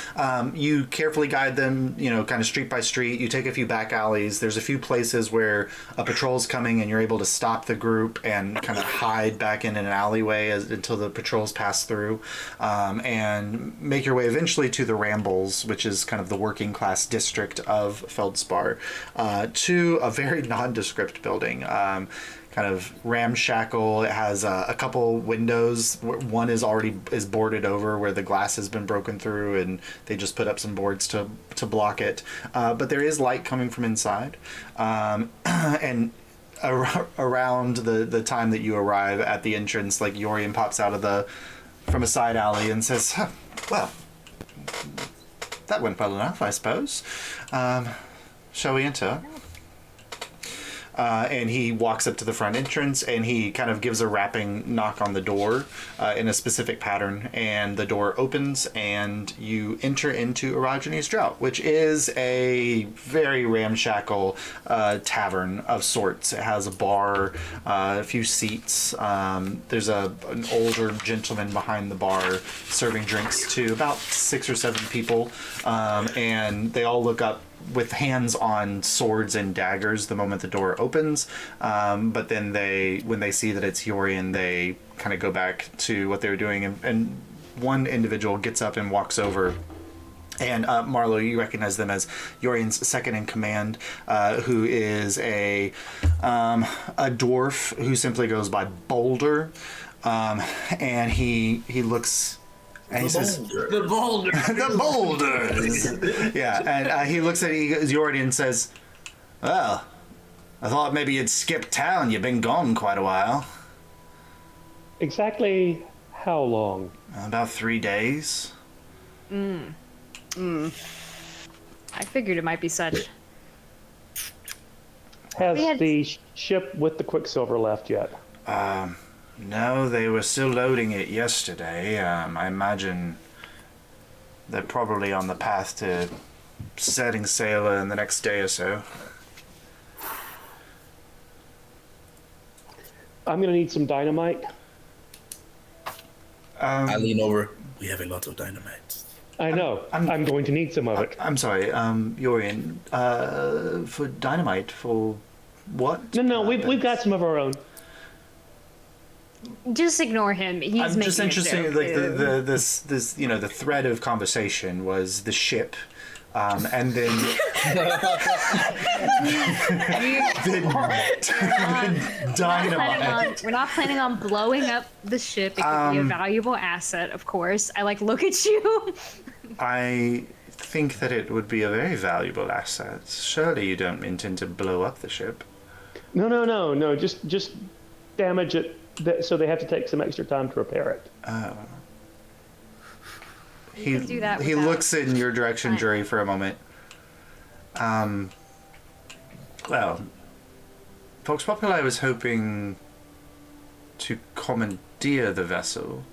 you carefully guide them, kind of street by street. You take a few back alleys. There's a few places where a patrol's coming and you're able to stop the group and kind of hide back in an alleyway until the patrols pass through, and make your way eventually to the Rambles, which is kind of the working class district of Feldspar, to a very nondescript building. Kind of ramshackle. It has a couple windows. One is boarded over where the glass has been broken through, and they just put up some boards to block it. But there is light coming from inside, and around the time that you arrive at the entrance, like Yorian pops out from a side alley and says, huh, "Well, that went well enough, I suppose. Shall we enter?" And he walks up to the front entrance and he kind of gives a rapping knock on the door in a specific pattern, and the door opens and you enter into Orogenes Drought, which is a very ramshackle tavern of sorts. It has a bar, a few seats. There's an older gentleman behind the bar serving drinks to about 6 or 7 people, and they all look up with hands on swords and daggers the moment the door opens, but then when they see that it's Yorian, they kind of go back to what they were doing, and one individual gets up and walks over. And Marlo, you recognize them as Yorian's second in command, who is a dwarf who simply goes by Boulder, and he looks. And he says, The boulder. "The boulders." Yeah, and he looks at Yorian and says, "Well, I thought maybe you'd skip town. You've been gone quite a while." Exactly how long? About 3 days. I figured it might be such. Has We had- the ship with the Quicksilver left yet? No, they were still loading it yesterday. I imagine they're probably on the path to setting sail in the next day or so. I'm gonna need some dynamite. I lean over. We have a lot of dynamite. I know. I'm going to need some of it. I'm sorry, Yorian. For dynamite, for what? No, we've got some of our own. Just ignore him. He's I'm making just a interested. joke, Like too. this, the thread of conversation was the ship, and then dynamite. We're not planning on blowing up the ship. It could be a valuable asset, of course. I look at you. I think that it would be a very valuable asset. Surely you don't intend to blow up the ship. No. Just damage it, so they have to take some extra time to repair it. He can do that he without- looks in your direction, Jury, for a moment. Well, Vox Populi was hoping to commandeer the vessel.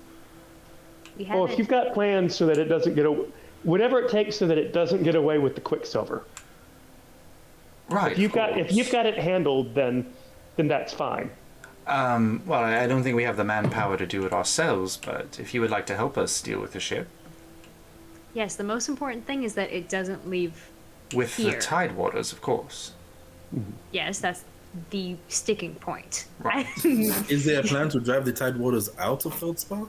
We Well, if haven't- you've got plans so that it doesn't get whatever it takes so that it doesn't get away with the Quicksilver. Right. If you've got it handled, then that's fine. Well, I don't think we have the manpower to do it ourselves, but if you would like to help us deal with the ship. Yes, the most important thing is that it doesn't leave. With the Here. Tidewaters, of course. Yes, that's the sticking point. Right. Is there a plan to drive the Tidewaters out of Feldspar?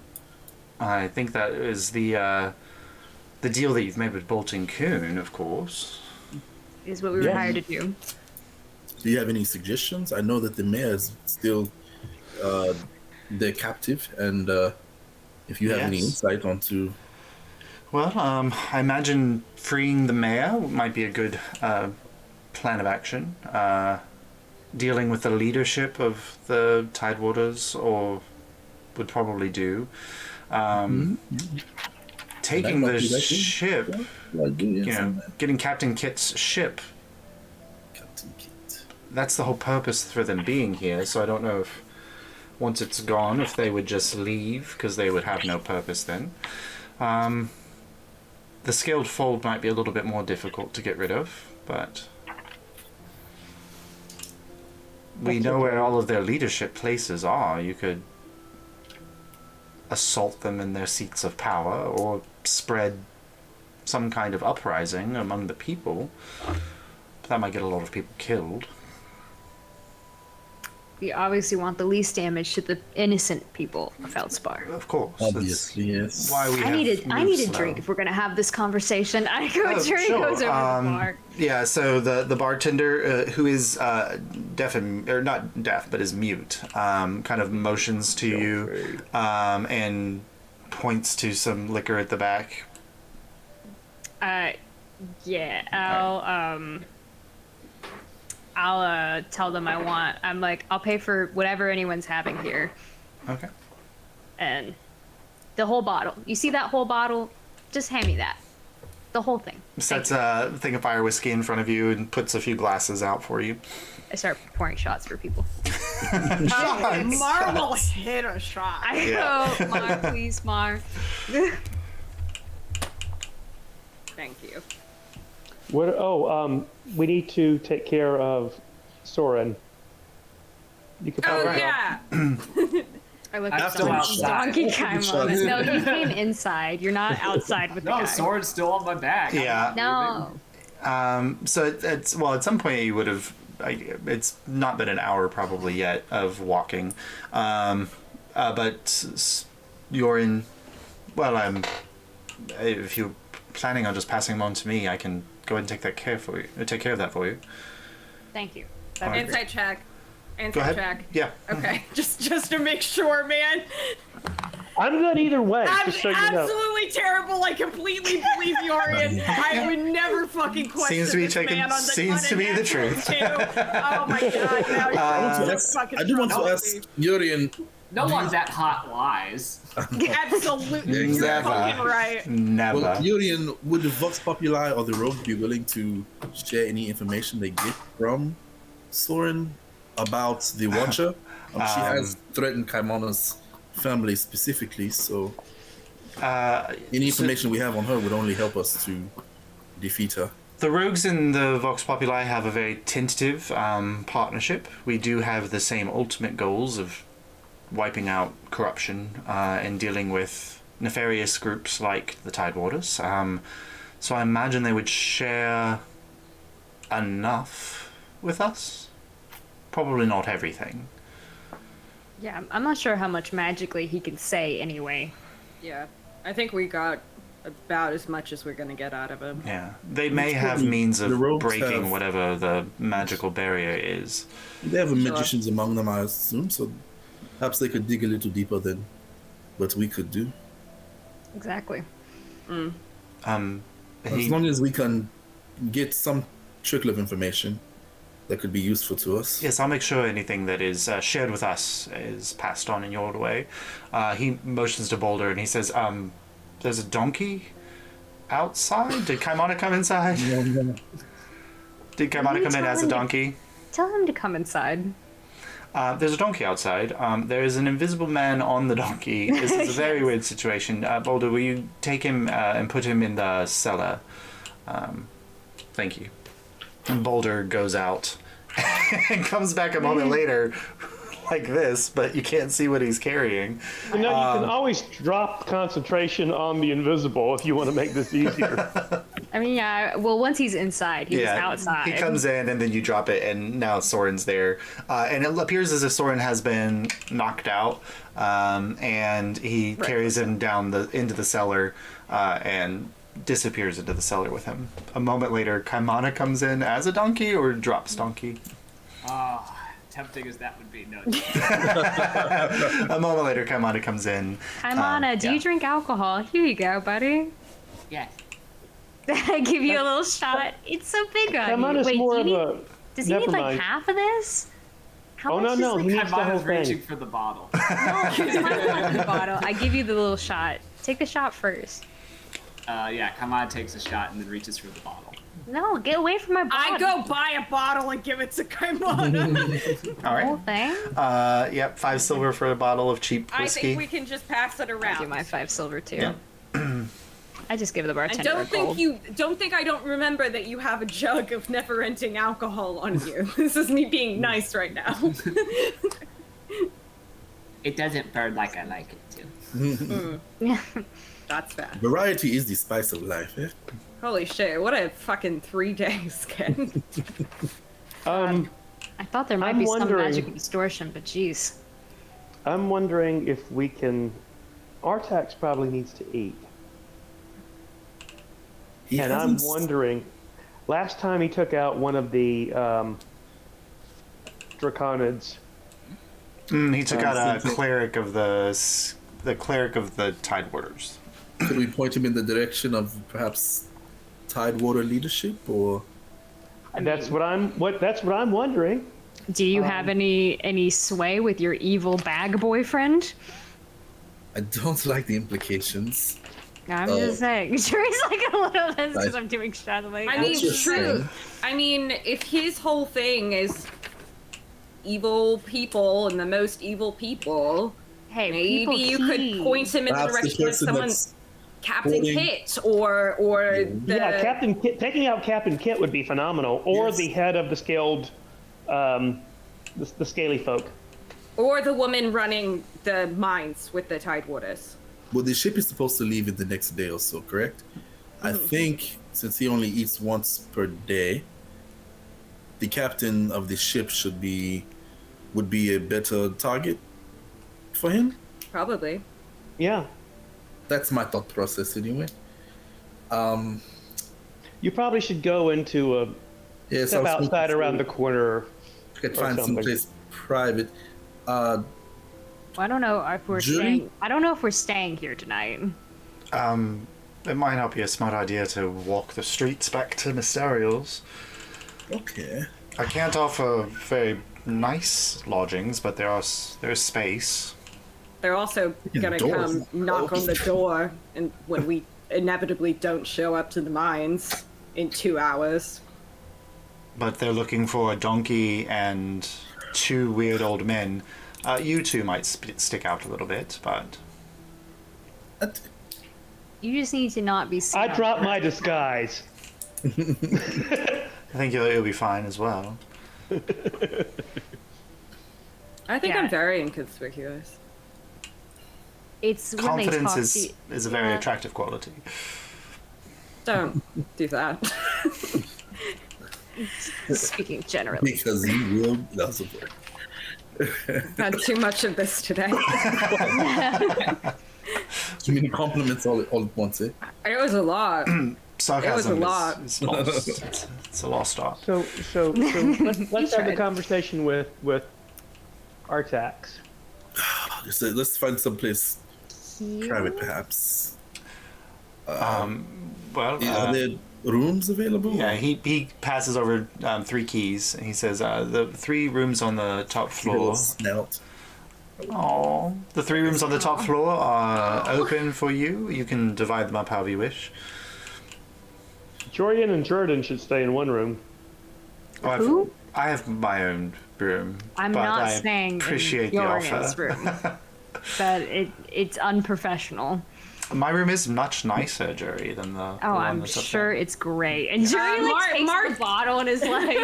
I think that is the deal that you've made with Bolton Coon, of course. Is what we were Yeah. hired to do. Do you have any suggestions? I know that the mayor is still they're captive, and if you have any Yes. insight onto Well, I imagine freeing the mayor might be a good plan of action. Dealing with the leadership of the Tidewaters, or would probably do. Taking That the might be that good. ship, like you know, getting Captain Kit's ship. Captain Kit. That's the whole purpose for them being here. So I don't know if once it's gone, if they would just leave because they would have no purpose then. The scaled fold might be a little bit more difficult to get rid of, but we know where all of their leadership places are. You could assault them in their seats of power or spread some kind of uprising among the people. But that might get a lot of people killed. We obviously want the least damage to the innocent people of Feldspar. Of course. that's Obviously, yes. why we I have need moved a slow. drink if we're gonna have this conversation. I go Oh, drink sure. goes over the bar. Yeah, so the bartender who is deaf or not deaf but is mute, kind of motions to you and points to some liquor at the back. Yeah, I'll tell them I'm like, I'll pay for whatever anyone's having here. Okay. And the whole bottle. You see that whole bottle? Just hand me that. The whole thing. Sets a thing of fire whiskey in front of you and puts a few glasses out for you. I start pouring shots for people. Marvel hit a shot. I Yeah. go, Mar, please, Mar. Thank you. What? Oh, we need to take care of Soren. You can Oh probably yeah. I look I'm at still someone. outside. Donkey came on. No, you came inside. You're not outside with the No, guy. sword's still on my back. Yeah. No. So it's well, at some point you would have. It's not been an hour probably yet of walking, but you're in. Well, if you're planning on just passing them on to me, I can go ahead and take care of that for you. Thank you. All right. Inside check. Go Inside ahead. check. Yeah. Okay, just to make sure, man. I'm good either way. I'm just so you know. absolutely terrible. I completely believe Yorian. I would never fucking question Seems to be this taken- man on the seems to be the truth. Too. Oh my god! Now you're so fucking I do want to trouble, ask dude. Yurian. No one that hot lies. Absolutely, Exactly. you're fucking right. Never. Well, Yurian, would the Vox Populi or the Rogue be willing to share any information they get from Soren about the Watcher? She has threatened Kaimona's family specifically, so any information we have on her would only help us to defeat her. The Rogues and the Vox Populi have a very tentative partnership. We do have the same ultimate goals of wiping out corruption and dealing with nefarious groups like the Tidewaters. So I imagine they would share enough with us. Probably not everything. Yeah, I'm not sure how much magically he can say anyway. Yeah, I think we got about as much as we're gonna get out of him. Yeah, they may have probably means of the Rogues breaking have- whatever the magical barrier is. They have magicians among them, I assume, so perhaps they could dig a little deeper than what we could do. Exactly. As long as we can get some trickle of information that could be useful to us. Yes, I'll make sure anything that is shared with us is passed on in your way. He motions to Boulder and he says, there's a donkey outside? Did Kaimana come inside? Did Kaimana come in as a donkey? Tell him to come inside. There's a donkey outside. There is an invisible man on the donkey. This is a very weird situation. Boulder, will you take him and put him in the cellar? Thank you. And Boulder goes out and comes back a moment later like this, but you can't see what he's carrying. You know, you can always drop concentration on the invisible if you want to make this easier. I mean, yeah. Well, once he's inside, he's outside. He comes in, and then you drop it, and now Soren's there. And it appears as if Soren has been knocked out, and he carries him down into the cellar, and disappears into the cellar with him. A moment later, Kaimana comes in as a donkey, or drops donkey. Tempting as that would be, no. A moment later, Kaimana comes in. Kaimana, do you drink alcohol? Here you go, buddy. Yeah. I give you a little shot. It's so big on you. Kaimana's more of a... Does he need like half of this? How much no, he needs the whole Kaimana's thing. reaching for the bottle. No, here's my bottle. I give you the little shot. Take the shot first. Kaimana takes a shot and then reaches for the bottle. No, get away from my bottle. I go buy a bottle and give it to Kaimana. All right. Whole thing? Yep, 5 silver for a bottle of cheap I whiskey. think we can just pass it I around. do my 5 silver too. Yeah. I just give the And bartender a gold. don't think I don't remember that you have a jug of never-ending alcohol on you. This is me being nice right now. It doesn't burn like I like it to. That's bad. Variety is the spice of life, eh? Holy shit, what a fucking 3 days, Ken. I thought there might I'm be some wondering- magic distortion, but jeez. I'm wondering if we can... Artax probably needs to eat. And I'm wondering... Last time he took out one of the Draconids... He took out a cleric of the cleric of the Tidewarders. Could we point him in the direction of perhaps Tidewater leadership, or? That's what I'm wondering. Do you have any sway with your evil bag boyfriend? I don't like the implications. I'm just saying. Sherry's like a little bit because I'm doing shadowing. I mean, What's your true. saying? I mean, if his whole thing is evil people and the most evil people, hey, maybe people you could key. point him in the Perhaps the direction of person someone, that's Captain holding- Kit, or the Yeah, Captain Kit, taking out Captain Kit would be phenomenal. Or Yes. the head of the scaled, the scaly folk. or the woman running the mines with the Tidewaters. Well, the ship is supposed to leave in the next day or so, correct? I think since he only eats once per day, the captain of the ship would be a better target for him. Probably. Yeah. That's my thought process, anyway. You probably should go into a Yes, step outside around the corner. I could or find something. someplace private. I don't know if we're Judy? staying. I don't know if we're staying here tonight. It might not be a smart idea to walk the streets back to Mysterials. Okay. I can't offer very nice lodgings, but there's space. They're also gonna Doors. come knock on the door, and when we inevitably don't show up to the mines in 2 hours. But they're looking for a donkey and 2 weird old men. You two might stick out a little bit, but You just need to not be seen. I dropped my disguise. I think it'll be fine as well. I think Yeah. I'm very inconspicuous. It's when they Confidence talk is a very attractive quality. Don't do that. speaking generally. Because you will Elizabeth. Had too much of this today. Too many compliments all at once, eh? It was a lot. Sarcasm lot. is lost. It's a lost art. So let's have the tried. conversation with Artax. Let's find someplace private, perhaps. Well, Are there rooms available? yeah, he passes over 3 keys, and he says, the 3 rooms on the top floor. Snout. Oh, the 3 rooms on the top floor are open for you. You can divide them up however you wish. Jorian and Jordan should stay in one room. Who? I have my own room. I'm but not I staying appreciate in the Jorgen's offer. room. But it's unprofessional. My room is much nicer, Jerry, than the. Oh, the one I'm that's up sure there. it's great. And Jerry takes the bottle and is like,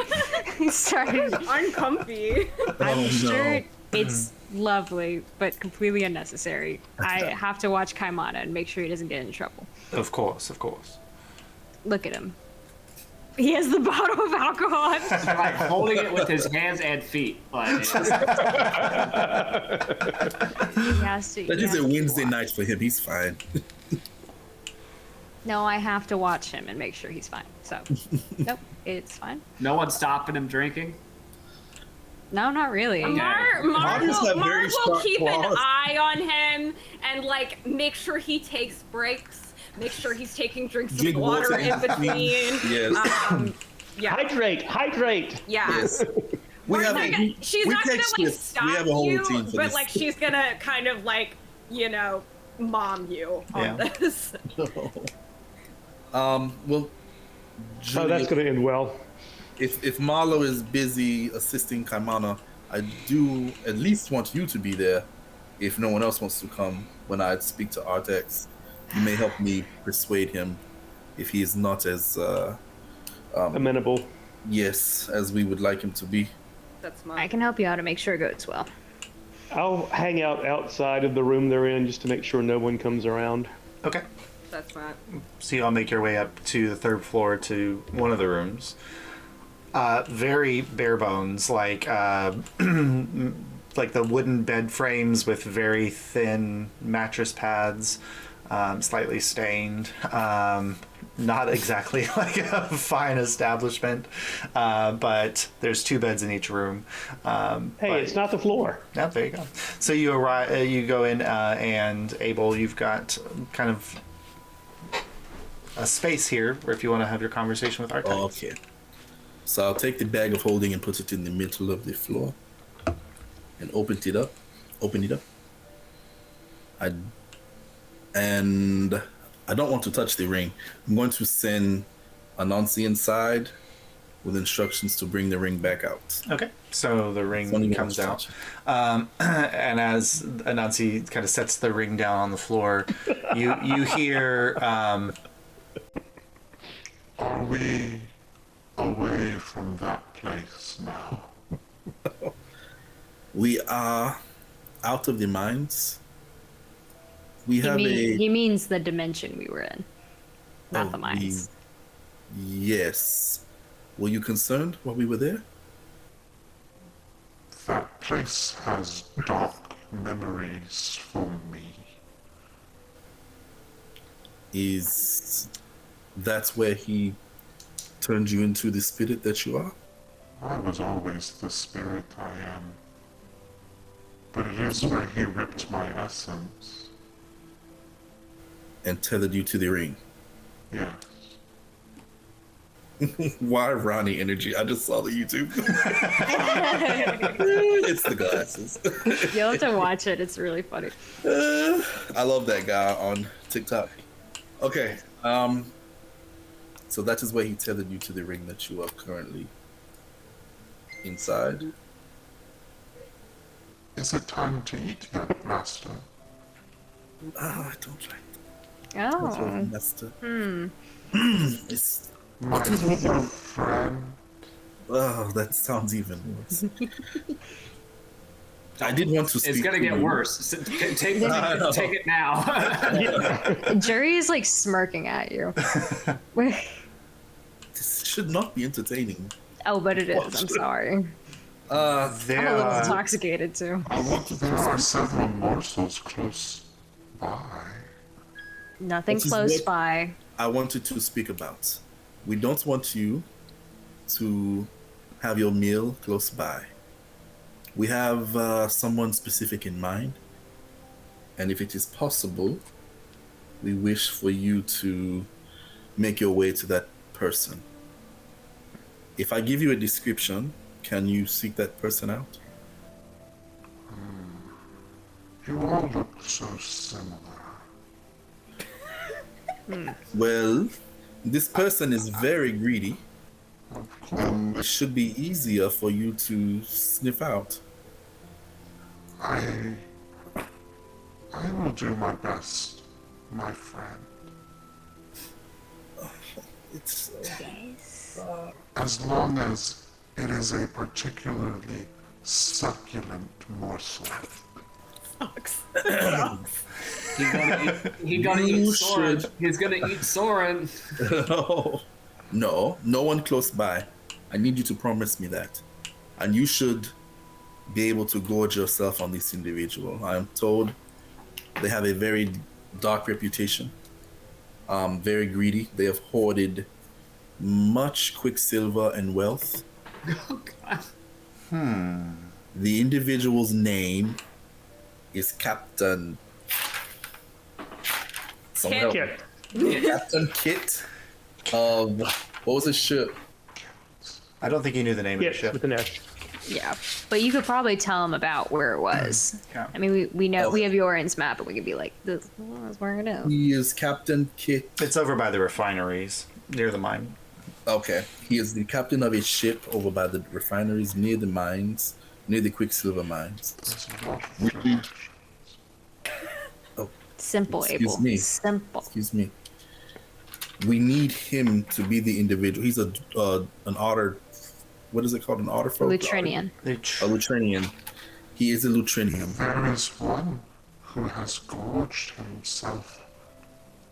started. Uncomfy. I'm Oh, sure no. it's lovely, but completely unnecessary. I have to watch Kaimana and make sure he doesn't get in trouble. Of course, of course. Look at him. He has the bottle of alcohol. He's like holding it with his hands and feet. Like, He has to. That he is has a to Wednesday watch. night for him. He's fine. No, I have to watch him and make sure he's fine. So, nope, it's fine. no one's stopping him drinking. No, not really. Mark Marcus have very will sharp keep an claws. eye on him and like make sure he takes breaks, make sure he's taking drinks Drink of water water in in between. between. Yes. Yeah, Hydrate. yeah. Yes. We We're have not a, gonna- she's we not gonna take like shifts. stop We have a whole you, routine for but this. like she's gonna kind of like mom you on Yeah. this. Well, Oh, Julia, that's going to end well. if Marlo is busy assisting Kaimana, I do at least want you to be there. If no one else wants to come, when I speak to Artex, you may help me persuade him if he is not as Amenable. yes as we would like him to be. That's I mine. can help you out to make sure it goes well. I'll hang out outside of the room they're in just to make sure no one comes around. Okay. That's mine. So you all make your way up to the third floor to one of the rooms. Very bare bones, like like the wooden bed frames with very thin mattress pads, slightly stained. Not exactly like a fine establishment, but there's 2 beds in each room. Hey, but- it's not the floor. Yeah, there you go. So you arrive, you go in, and Abel, you've got kind of a space here where if you want to have your conversation with Artex. Okay. So I'll take the bag of holding and put it in the middle of the floor, and open it up. I don't want to touch the ring. I'm going to send Anansi inside with instructions to bring the ring back out. Okay. So the ring Funny comes how out, much and as Anansi kind of sets the ring down on the floor, you hear. Are we away from that place now? We are out of the mines. We have He means the dimension we were in, not Oh, the mines. Yes. Were you concerned while we were there? That place has dark memories for me. Is that where he turned you into the spirit that you are? I was always the spirit I am. But it is where he ripped my essence. And tethered you to the ring. Yes. Why Ronnie energy? I just saw the YouTube. It's the glasses. You'll have to watch it. It's really funny. I love that guy on TikTok. Okay. So that is where he tethered you to the ring that you are currently inside. Is it time to eat yet, Master? I don't like Oh. that, Master. It's My little friend. oh, that sounds even worse. I did want to speak. It's gonna to get you. worse. Take it now. Jerry is like smirking at you. This should not be entertaining. Oh, but it is. I'm sorry. There I'm a little are- intoxicated too. There are several morsels close by. Nothing This is close what- by. I wanted to speak about. We don't want you to have your meal close by. We have someone specific in mind, and if it is possible, we wish for you to make your way to that person. If I give you a description, can you seek that person out? You all look so similar. Well, this person is very greedy, Of course. And it should be easier for you to sniff out. I will do my best, my friend. It's As long as it is a particularly succulent morsel. He's gonna eat You Soren. should. He's gonna eat Soren. No one close by. I need you to promise me that. And you should be able to gorge yourself on this individual. I am told they have a very dark reputation. Very greedy. They have hoarded much quicksilver and wealth. Oh God. The individual's name is Captain. Someone help me. Kit. Captain Kit of what was his ship? I don't think he knew the name of the Yes, ship. with an S. Yeah, but you could probably tell him about where it was. Yeah. I mean, we know we have Yoren's map, and we could be like, this is where it is. He is Captain Kit. It's over by the refineries, near the mine. Okay, he is the captain of a ship over by the refineries near the mines, near the quicksilver mines. There's a lot of We- Simple, Excuse Abel. me. Simple. Excuse me. We need him to be the individual. He's an otter. What is it called? An otter folk? Lutrinian. They A Lutrinian. He is a Lutrinian. There is one who has gorged himself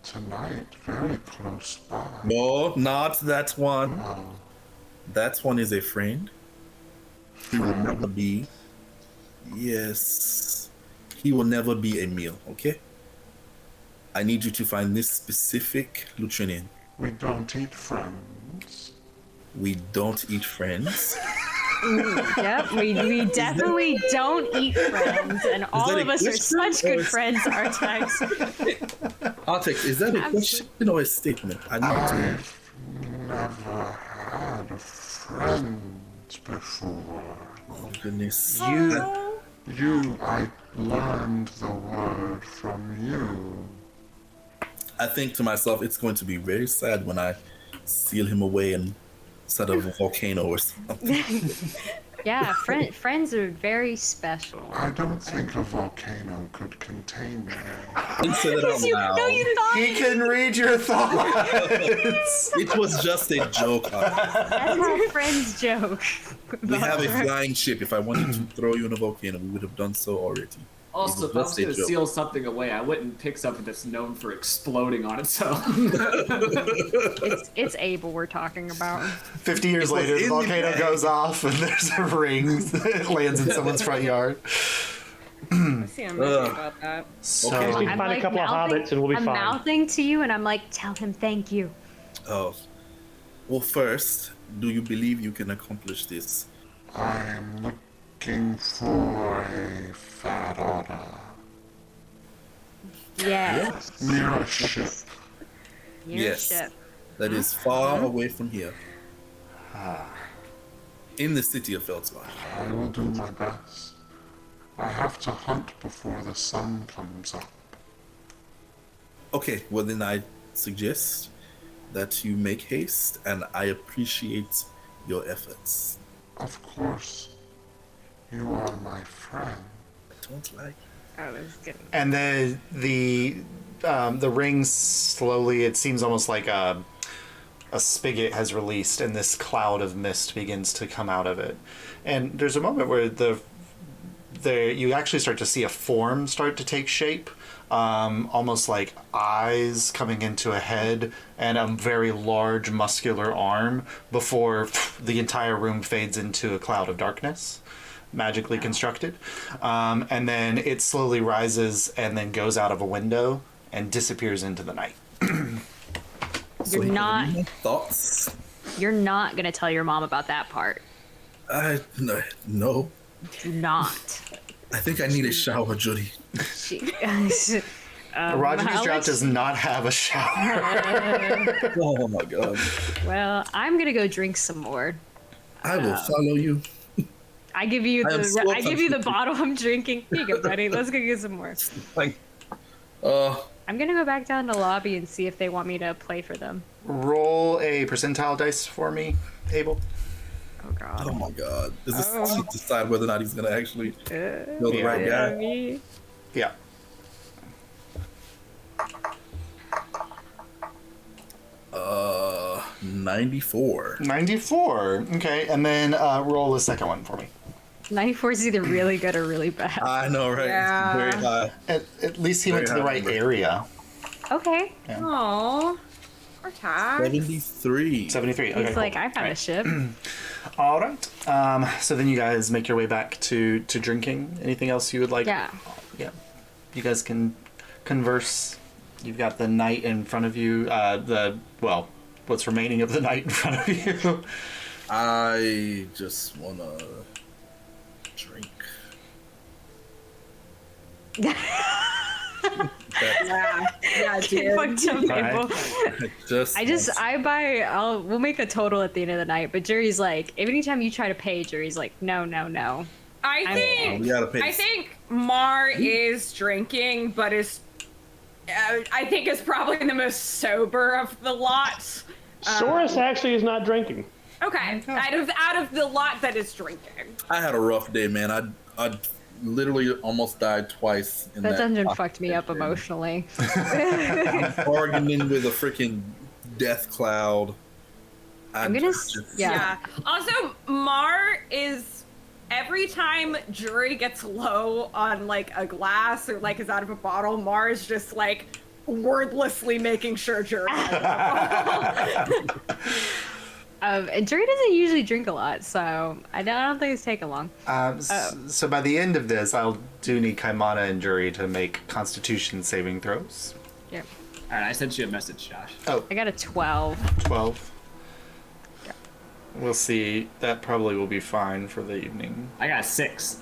tonight, very close by. No, not that one. Oh, That one is a friend. He will never be. Yes. He will never be a meal, okay? I need you to find this specific Lutrinian. we don't eat friends. We don't eat friends. Yep, we definitely don't eat friends, and all that a of us are question such good or- friends, Artex. Artex, is that a question or a statement? I need to. I've never had a friend before. Oh, goodness. I learned the word from you. I think to myself, it's going to be very sad when I seal him away inside of a volcano or something. Yeah, friends are very special. I don't think a volcano could contain me. Don't say that out loud. No, you thought He can read your thoughts. It was just a joke. Artex. that's how friends joke. We have a flying ship. If I wanted to throw you in a volcano, we would have done so already. Also, It if I was just a gonna joke. seal something away, I wouldn't pick something that's known for exploding on its own. It's Abel we're talking about. 50 years later, the in the volcano bag. goes off and there's a ring that lands in someone's front yard. I see a movie about that. So, Okay. We can find a couple of hobbits and we'll be I'm fine. mouthing to you, and I'm like, tell him thank you. Oh. Well, first, do you believe you can accomplish this? I'm looking for a fat otter Yeah. near a ship. Your Yes. ship. That is far away from here. In the city of Feldspar. I will do my best. I have to hunt before the sun comes up. Okay, well then I suggest that you make haste, and I appreciate your efforts. Of course, you are my friend. I don't like Oh, this is good. and the ring slowly, it seems almost like a spigot has released and this cloud of mist begins to come out of it. And there's a moment where you actually start to see a form start to take shape, almost like eyes coming into a head and a very large muscular arm before the entire room fades into a cloud of darkness, magically constructed. And then it slowly rises and then goes out of a window and disappears into the night. You're you not- can read my thoughts. You're not gonna tell your mom about that part. No. Do not. I think I need a shower, Judy. She, Orogenes I'll Drought let does not have a shower. Oh my god. well, I'm gonna go drink some more. I will follow you. I give you I am so I give you the confused. bottle I'm drinking. Here you go, buddy. Let's go get some more. Like, I'm gonna go back down to the lobby and see if they want me to play for them. roll a percentile dice for me, Abel. Oh god. Oh my god. Is this to decide whether or not he's gonna actually know the right guy? Me. Yeah. 94. 94. Okay, and then roll the second one for me. 94 is either really good or really bad. I know, right? Yeah. Very high. At least he went to the right area. Okay. Yeah. Aww. Or tag. 73. 73. Okay. He's like, cool. I found a ship. All right. So then you guys make your way back to drinking. Anything else you would like? Yeah. Yeah. You guys can converse. You've got the night in front of you. What's remaining of the night in front of you. I just wanna drink. Yeah, dude. Fuck some people. Right. We'll make a total at the end of the night, but Jerry's like, anytime you try to pay, Jerry's like, no. I We gotta pay. think Mar is drinking, but I think is probably the most sober of the lot. Saurus actually is not drinking. Okay, out of the lot that is drinking. I had a rough day, man. I literally almost died twice in That that dungeon fucked me up emotionally. bargaining with a freaking death cloud. Yeah. Also, Mar is every time Jury gets low on like a glass or like is out of a bottle, Mar is just like wordlessly making sure Jury. And Jerry doesn't usually drink a lot, so I don't think it's taking long. So by the end of this, I'll do need Kaimana and Jury to make Constitution saving throws. Yep. All right, I sent you a message, Josh. Oh, I got a 12. 12. Yeah. We'll see. That probably will be fine for the evening. I got 6.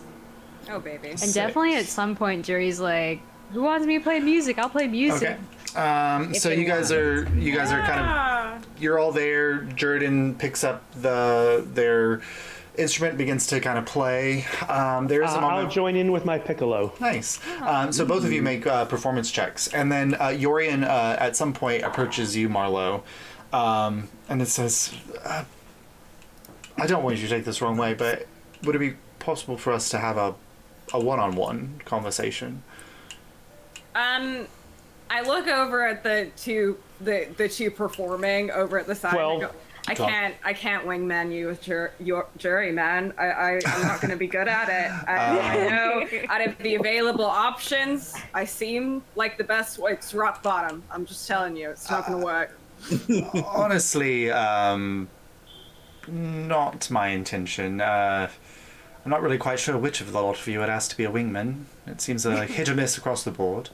Oh baby. And definitely at some point, Jerry's like, "Who wants me to play music? I'll play music." Okay. So you guys are kind of, you're all there. Jordan picks up their instrument, begins to kind of play. There is a moment. I'll join in with my piccolo. Nice. So both of you make performance checks, and then Yorian at some point approaches you, Marlo, and it says, "I don't want you to take this the wrong way, but would it be possible for us to have a one-on-one conversation?" I look over at the two performing over at the side. 12. And I go, I can't wingman you with Jury, man. I'm not going to be good at it. I know out of the available options, I seem like the best. It's rock bottom. I'm just telling you, it's not going to work. Honestly, not my intention. I'm not really quite sure which of the lot of you would ask to be a wingman. It seems a hit or miss across the board.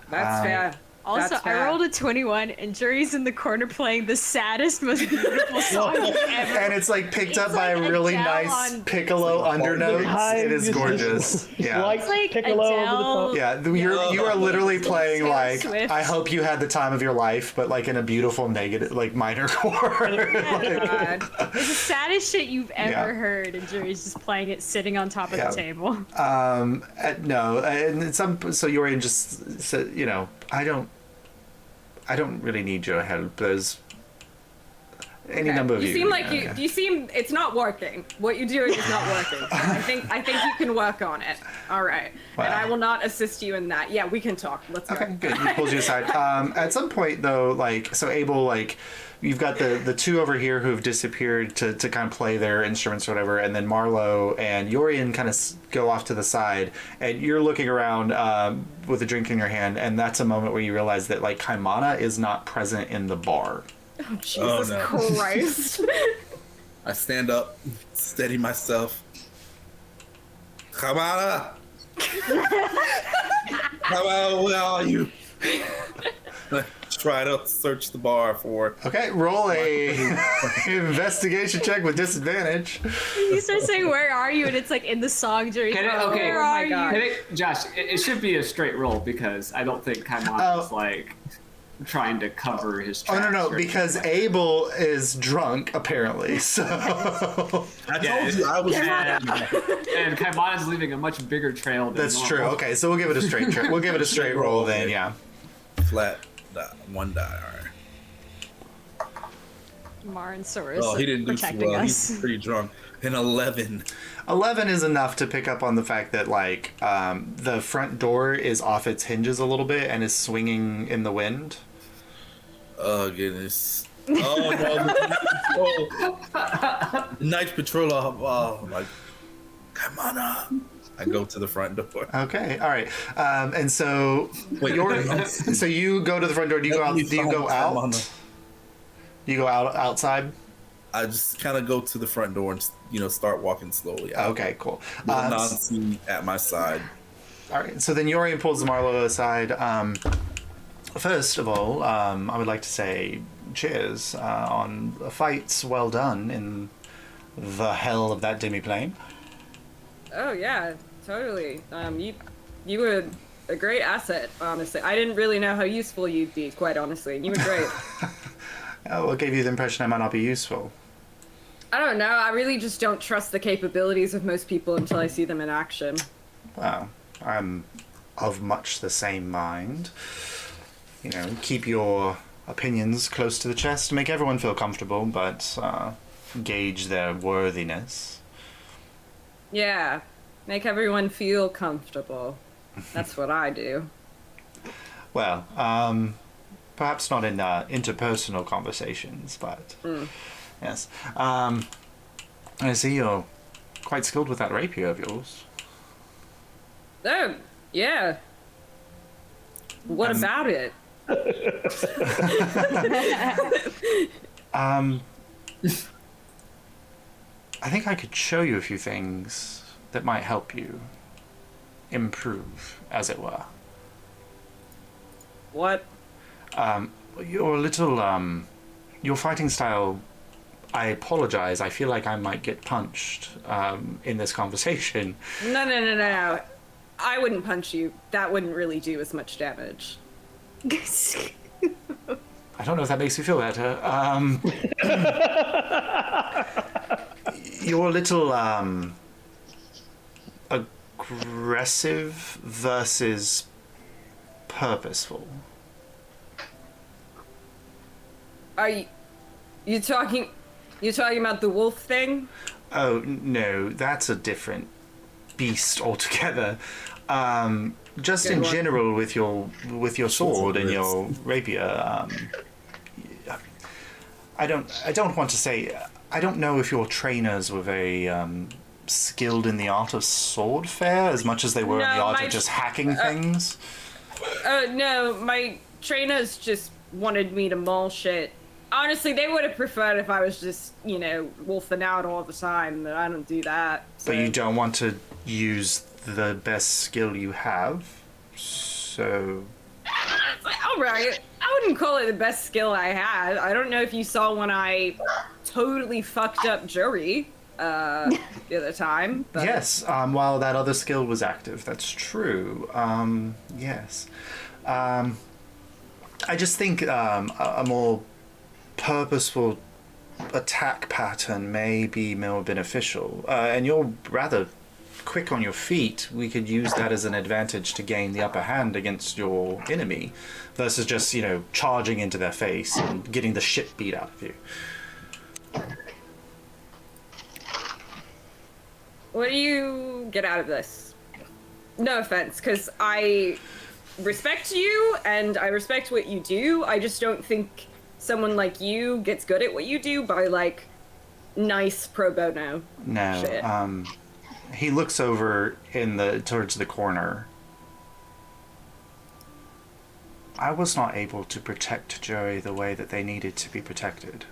That's fair. Also, That's fair. I rolled a 21, and Jerry's in the corner playing the saddest, most beautiful song ever. And it's like picked up It's by like a really Adele nice on- piccolo undernotes. It is gorgeous. Yeah. Like, like piccolo over the Adele. top. Yeah, you are literally playing Taylor like Swift. I hope you had the time of your life, but like in a beautiful negative, like minor chord. God. It's the saddest shit you've ever Yeah. heard, and Jerry's just playing it sitting on top of Yeah. the table. No, and so Yorian just said, I don't really need your help. There's any number of you. You seem like you seem it's not working. What you're doing is not working. I think you can work on it. All right. And I will not assist you in that. Yeah, we can talk. Let's Okay, go. good. He pulls you aside. At some point, though, Abel, you've got the two over here who've disappeared to kind of play their instruments or whatever, and then Marlo and Yorian kind of go off to the side, and you're looking around with a drink in your hand, and that's a moment where you realize that, Kaimana is not present in the bar. Oh, Jesus Christ. I stand up, steady myself. Kamala! Kamala, where are you? Try to search the bar for. Okay, roll a investigation check with disadvantage. You start saying, "Where are you?" and it's like in the song, Jerry's Can like, it- okay. "Where Oh are God. you?" Josh, it should be a straight roll because I don't think Kaimon is trying to cover his Oh, tracks. no, or because anything. Abel is drunk, apparently, so... I told you I was. And Kaimon is leaving a much bigger trail than That's normal. true. Okay, so we'll give it a straight we'll give it a straight roll then, yeah. Flat die, one die, alright. Marinsaurus Oh, he didn't do too protecting well. us. He's pretty drunk. An 11. 11 is enough to pick up on the fact that, like, the front door is off its hinges a little bit and is swinging in the wind. Oh, goodness. Oh, no. Night patrol. Oh, like, come on up. I go to the front door. Okay, all right. And so, Wait, so you go to the front door. Do you go out? Do you go out? Do you go outside? I just kind of go to the front door and, start walking slowly out. Okay, cool. With Nancy at my side. All right, so then Yorian pulls Marlowe aside. First of all, I would like to say cheers on fights well done in the hell of that demi-plane. Oh yeah, totally. You were a great asset, honestly. I didn't really know how useful you'd be, quite honestly. You were great. What gave you the impression I might not be useful? I don't know. I really just don't trust the capabilities of most people until I see them in action. Well, I'm of much the same mind. Keep your opinions close to the chest to make everyone feel comfortable, but gauge their worthiness. Yeah, make everyone feel comfortable. That's what I do. Well, perhaps not in interpersonal conversations, but yes. I see you're quite skilled with that rapier of yours. Oh, yeah. What about it? I think I could show you a few things that might help you improve, as it were. What? Your fighting style, I apologize. I feel like I might get punched in this conversation. No. I wouldn't punch you. That wouldn't really do as much damage. I don't know if that makes you feel better. You're a little aggressive versus purposeful. Are you talking about the wolf thing? Oh no, that's a different beast altogether. Just in general, with your sword and your rapier, I don't want to say. I don't know if your trainers were very skilled in the art of sword fare as much as they were in the art of just hacking things. No, my trainers just wanted me to maul shit. Honestly, they would have preferred if I was just, wolfing out all the time, but I don't do that. So. But you don't want to use the best skill you have, so... Alright, I wouldn't call it the best skill I had. I don't know if you saw when I totally fucked up Jory the other time. But... Yes, while that other skill was active, that's true. Yes. I just think a more purposeful attack pattern may be more beneficial. And you're rather quick on your feet. We could use that as an advantage to gain the upper hand against your enemy versus just, charging into their face and getting the shit beat out of you. What do you get out of this? No offense, because I respect you and I respect what you do. I just don't think someone like you gets good at what you do by, nice pro bono shit. He looks over towards the corner. I was not able to protect Joey the way that they needed to be protected.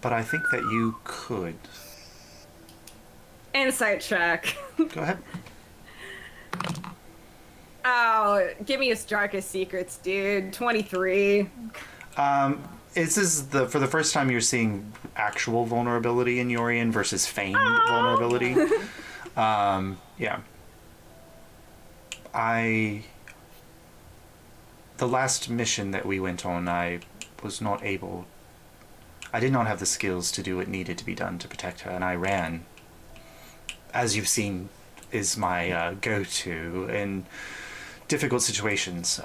But I think that you could. Insight check. Go ahead. Oh, give me his darkest secrets, dude. 23. This is for the first time you're seeing actual vulnerability in Yorian versus feigned vulnerability. Yeah. The last mission that we went on, I did not have the skills to do what needed to be done to protect her, and I ran. As you've seen, is my go-to in difficult situations.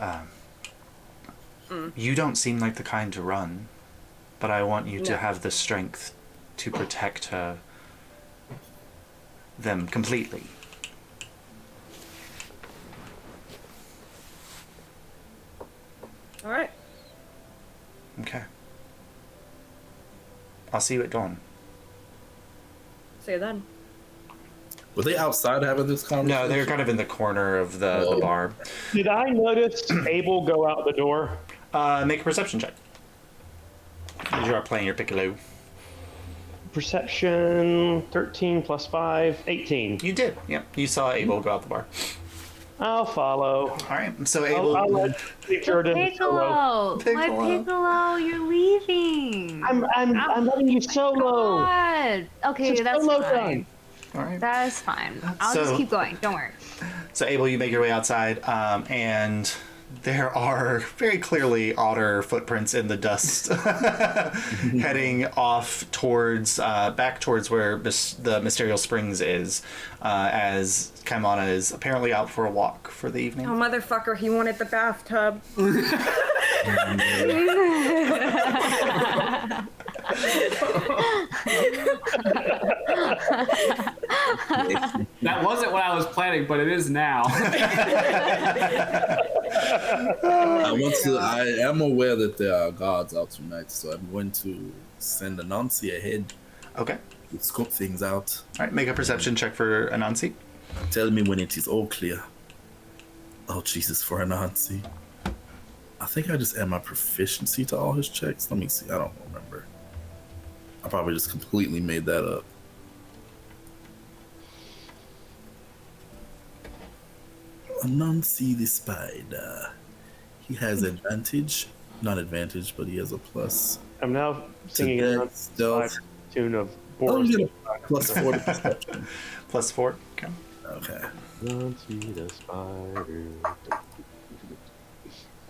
You don't seem like the kind to run, but I want you to No. have the strength to protect them completely. All right. Okay. I'll see you at dawn. See you then. Were they outside having this conversation? No, they're kind of in the corner of the Oh. bar. Did I notice Abel go out the door? Make a perception check. You are playing your piccolo. Perception 13 plus 5, 18. You did, yeah. You saw Abel go out the bar. I'll follow. All right, so Abel. I'll let Jordan solo. Piccolo! My Piccolo, you're leaving. I'm letting you solo. God. Okay, It's a that's solo fine. all time. right. That's fine. I'll just keep going. Don't worry. So Abel, you make your way outside, and there are very clearly otter footprints in the dust, heading off towards back towards where the Mysterial Springs is, as Kaimana is apparently out for a walk for the evening. Oh, motherfucker, he wanted the bathtub. That wasn't what I was planning, but it is now. I am aware that there are guards out tonight, so I'm going to send Anansi ahead Okay. to scope things out. All right, make a perception check for Anansi. Tell me when it is all clear. Oh, Jesus, for Anansi. I think I just add my proficiency to all his checks. Let me see. I don't remember. I probably just completely made that up. Anansi the spider. He has advantage. Not advantage, but he has a plus. I'm now singing that a stealth. tune of Oh, Boris. you get a plus 4 to perception. Plus 4. Okay. Okay. Nancy the spider.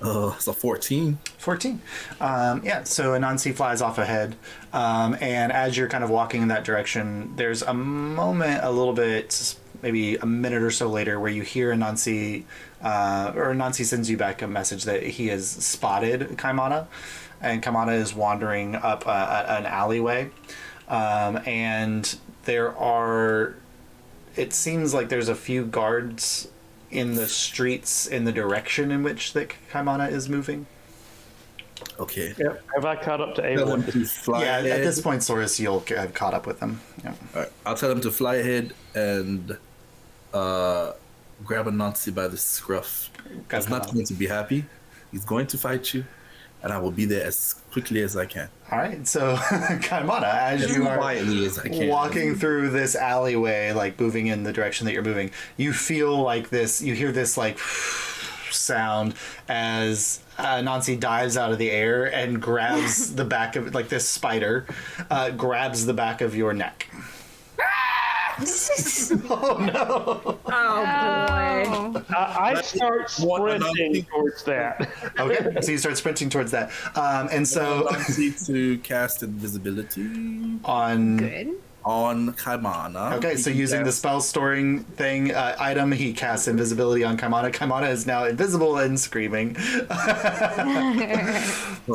It's a 14. 14. Yeah, so Anansi flies off ahead, and as you're kind of walking in that direction, there's a moment a little bit, maybe a minute or so later, where you hear Anansi, or Anansi sends you back a message that he has spotted Kaimana, and Kaimana is wandering up an alleyway, and it seems like there's a few guards in the streets in the direction in which the Kaimana is moving. Okay. Yep. Have I caught up to Tell Abel? him to fly Yeah, ahead. at this point, Saurus, you'll have caught up with them. Yeah. All right. I'll tell him to fly ahead and grab Anansi by the scruff. He's not going to be happy. He's going to fight you, and I will be there as quickly as I can. All right, so Kaimana, as As you are quietly as I can. walking through this alleyway, like moving in the direction that you're moving, you feel like this, you hear this like sound as Nancy dives out of the air and grabs the back of, like this spider, grabs the back of your neck. Oh no! Oh, boy. I start sprinting towards that. Okay, so you start sprinting towards that. And so Anansi to cast invisibility on... Good. on Kaimana. Okay, so using the spell storing thing item, he casts invisibility on Kaimana. Kaimana is now invisible and screaming. Oh,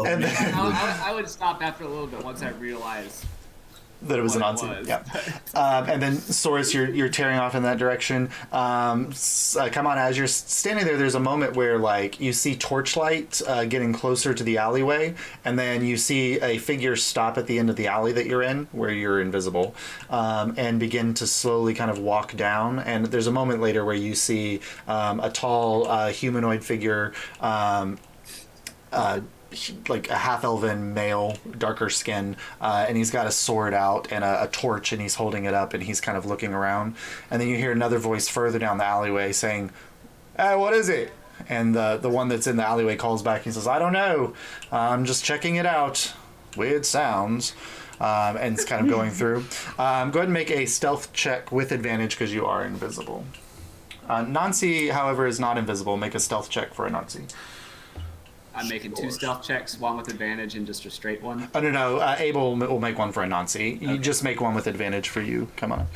And man. then, I would stop after a little bit once I realized that it was an what it onset. was. Yeah. And then Saurus, you're tearing off in that direction. Kaimana, as you're standing there, there's a moment where like you see torchlight getting closer to the alleyway, and then you see a figure stop at the end of the alley that you're in, where you're invisible, and begin to slowly kind of walk down. And there's a moment later where you see a tall humanoid figure. Like a half-elven male, darker skin, and he's got a sword out and a torch, and he's holding it up, and he's kind of looking around. And then you hear another voice further down the alleyway saying, "Hey, what is it?" And the one that's in the alleyway calls back. He says, "I don't know. I'm just checking it out. Weird sounds." And it's kind of going through. Go ahead and make a stealth check with advantage because you are invisible. Nancy, however, is not invisible. Make a stealth check for a Nancy. I'm making 2 stealth checks, one with advantage and just a straight one. Oh, no. Abel will make one for Anansi. You just make one with advantage for you. Come on.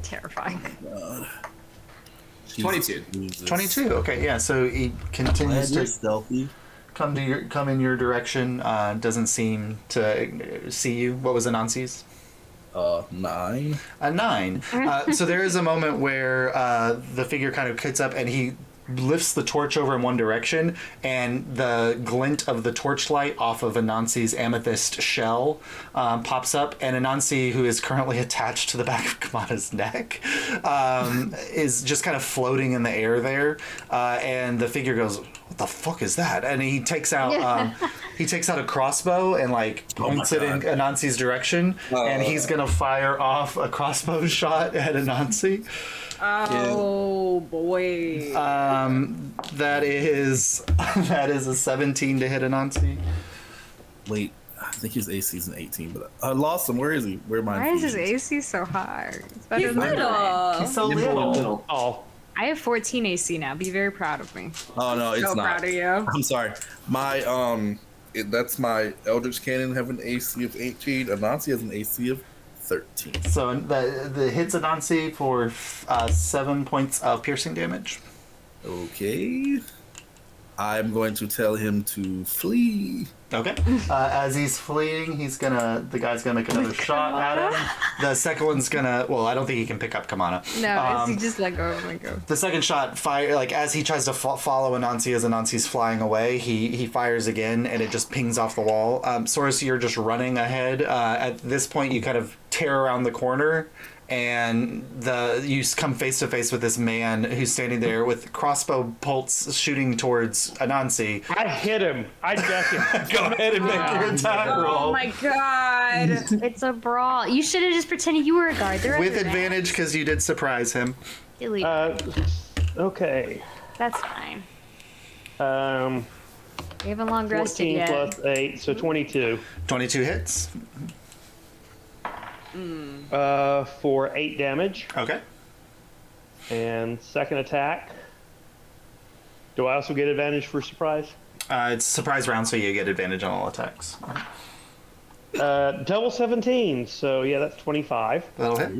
Terrifying. 22. Jesus. 22. Okay, yeah. So he Glad continues you're to stealthy. come in your direction. Doesn't seem to see you. What was Anansi's? 9. A 9. So there is a moment where the figure kind of kicks up and he lifts the torch over in one direction, and the glint of the torchlight off of Anansi's amethyst shell pops up, and Anansi, who is currently attached to the back of Kamana's neck, is just kind of floating in the air there, and the figure goes, "What the fuck is that?" And he takes out a crossbow and like points it in Anansi's direction, and he's gonna fire off a crossbow shot at Anansi. Oh boy. That is a 17 to hit Anansi. Wait, I think his AC is an 18, but I lost him. Where is he? Where am I? Why is his AC so high? It's better He's than mine. little. So Little. Oh, I have 14 AC now. Be very proud of me. Oh no, it's So not. proud of you. I'm sorry. My that's my Eldritch Cannon have an AC of 18. Anansi has an AC of 13. So the hits Anansi for 7 points of piercing damage. Okay. I'm going to tell him to flee. Okay. As he's fleeing, the guy's gonna make another shot at him. The second one's gonna. Well, I don't think he can pick up Kamana. No, he just let go. The second shot fire as he tries to follow Anansi as Anansi's flying away, he fires again and it just pings off the wall. Saurus, you're just running ahead. At this point, you kind of tear around the corner, and you come face to face with this man who's standing there with crossbow bolts shooting towards Anansi. I hit him. I deck him. Go ahead and make your attack roll. Oh my god. It's a brawl. You should have just pretended you were a guard. They're With under that. advantage because you did surprise him. Delete. Okay. That's fine. We haven't long rested 14 yet. plus 8, so 22. 22 hits. For 8 damage. Okay. And second attack. Do I also get advantage for surprise? It's a surprise round, so you get advantage on all attacks. Double 17, so yeah, that's 25. That'll hit.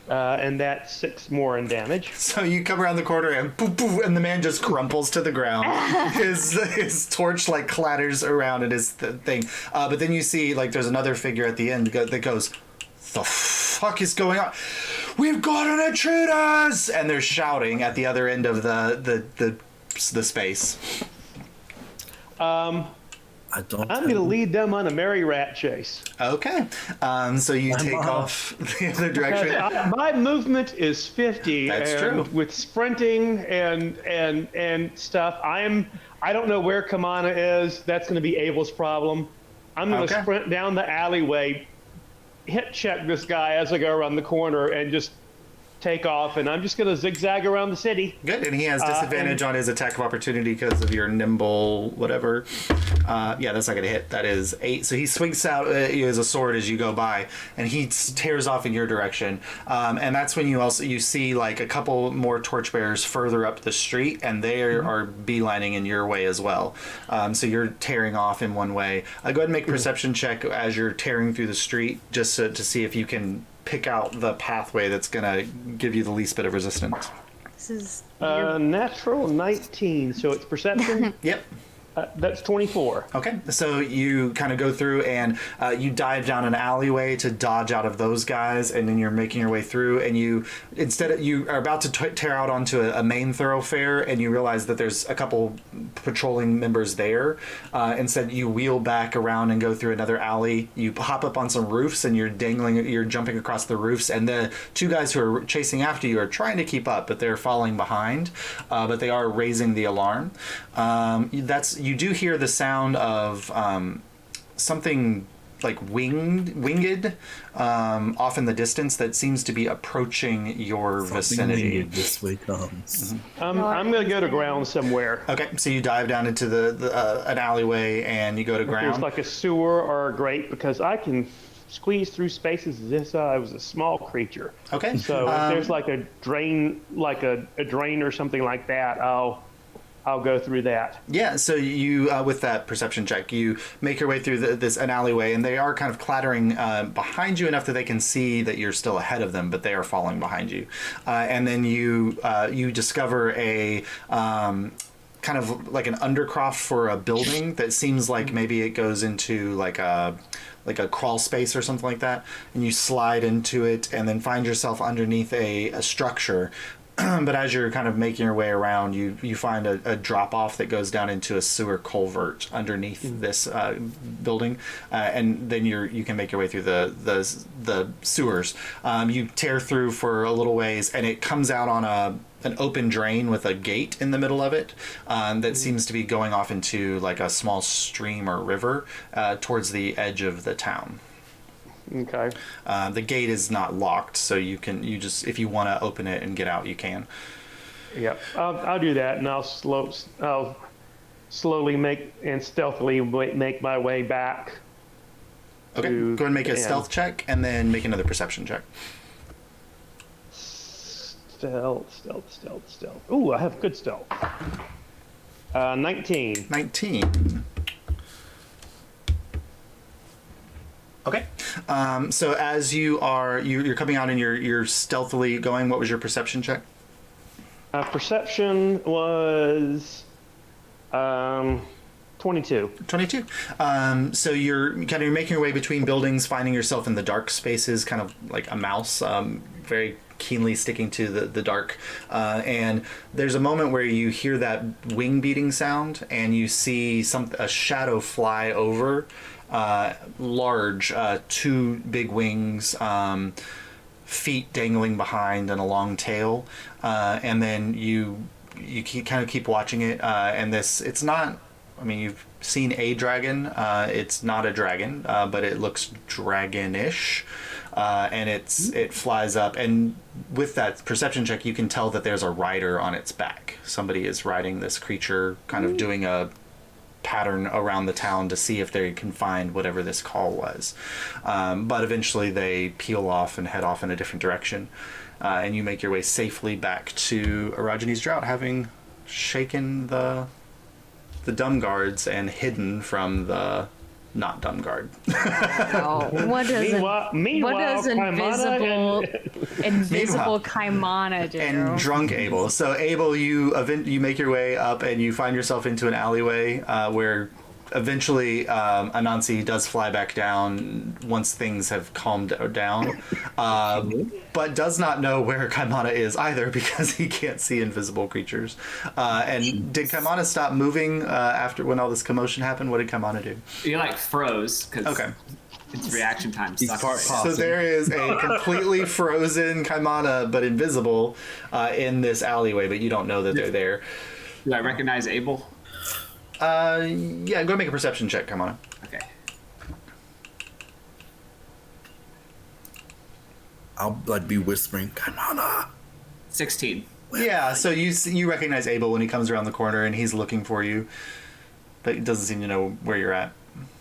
And that's 6 more in damage. So you come around the corner and poof, poof, and the man just crumples to the ground. His torch like clatters around in his thing. But then you see there's another figure at the end that goes, "The fuck is going on? We've got an intruders!" And they're shouting at the other end of the space. I'm going to lead them on a merry rat chase. Okay. So you take off the other direction. My movement is 50. That's and true. With sprinting and stuff, I don't know where Kamana is. That's going to be Abel's problem. I'm going to sprint down the alleyway, hit check this guy as I go around the corner, and just take off, and I'm just going to zigzag around the city. Good, and he has disadvantage on his attack of opportunity because of your nimble whatever. Yeah, that's not going to hit. That is 8. So he swings out as a sword as you go by, and he tears off in your direction. And that's when you see a couple more torchbearers further up the street, and they are beelining in your way as well. So you're tearing off in one way. Go ahead and make a perception check as you're tearing through the street, just to see if you can pick out the pathway that's going to give you the least bit of resistance. This is Natural 19, so it's perception. Yep. That's 24. Okay, so you kind of go through and you dive down an alleyway to dodge out of those guys, and then you're making your way through, and you are about to tear out onto a main thoroughfare, and you realize that there's a couple patrolling members there. Instead, you wheel back around and go through another alley. You hop up on some roofs, and you're jumping across the roofs, and the two guys who are chasing after you are trying to keep up, but they're falling behind. But they are raising the alarm. You do hear the sound of something like winged off in the distance that seems to be approaching your vicinity. This way comes. I'm going to go to ground somewhere. Okay, so you dive down into an alleyway and you go to ground. There's like a sewer or a grate, because I can squeeze through spaces as if I was a small creature. Okay. So if there's like a drain or something like that, I'll go through that. Yeah, so you, with that perception check, you make your way through an alleyway, and they are kind of clattering behind you enough that they can see that you're still ahead of them, but they are falling behind you. And then you discover a kind of like an undercroft for a building that seems like maybe it goes into like a crawl space or something like that, and you slide into it and then find yourself underneath a structure. But as you're kind of making your way around, you find a drop off that goes down into a sewer culvert underneath this building, and then you can make your way through the sewers. You tear through for a little ways, and it comes out on an open drain with a gate in the middle of it that seems to be going off into like a small stream or river towards the edge of the town. Okay. The gate is not locked, so you just, if you want to open it and get out, you can. Yep. I'll do that, and I'll slowly and stealthily make my way back. Okay. Go ahead and make a stealth check, and then make another perception check. Stealth. Ooh, I have good stealth. 19. 19. Okay. So as you're coming out and you're stealthily going, what was your perception check? Perception was 22. 22. So you're making your way between buildings, finding yourself in the dark spaces, kind of like a mouse, very keenly sticking to the dark. And there's a moment where you hear that wing beating sound, and you see a shadow fly over. Large, two big wings, feet dangling behind, and a long tail, and then you keep watching it, and it's not. I mean, you've seen a dragon. It's not a dragon, but it looks dragonish, and it flies up, and with that perception check, you can tell that there's a rider on its back. Somebody is riding this creature, kind of doing a pattern around the town to see if they can find whatever this call was. But eventually they peel off and head off in a different direction. And you make your way safely back to Orogenes Drought, having shaken the dumb guards and hidden from the not dumb guard. Oh, what does invisible Kaimana do? And drunk Abel. So Abel, you make your way up and you find yourself into an alleyway where eventually Anansi does fly back down once things have calmed down, but does not know where Kaimana is either because he can't see invisible creatures. And did Kaimana stop moving after when all this commotion happened? What did Kaimana do? You froze because its reaction time sucks. So there is a completely frozen Kaimana, but invisible, in this alleyway, but you don't know that they're there. Do I recognize Abel? Yeah, go make a perception check, Kaimana. Okay. I'll be whispering, Kaimana. 16. Yeah, so you recognize Abel when he comes around the corner and he's looking for you, but he doesn't seem to know where you're at.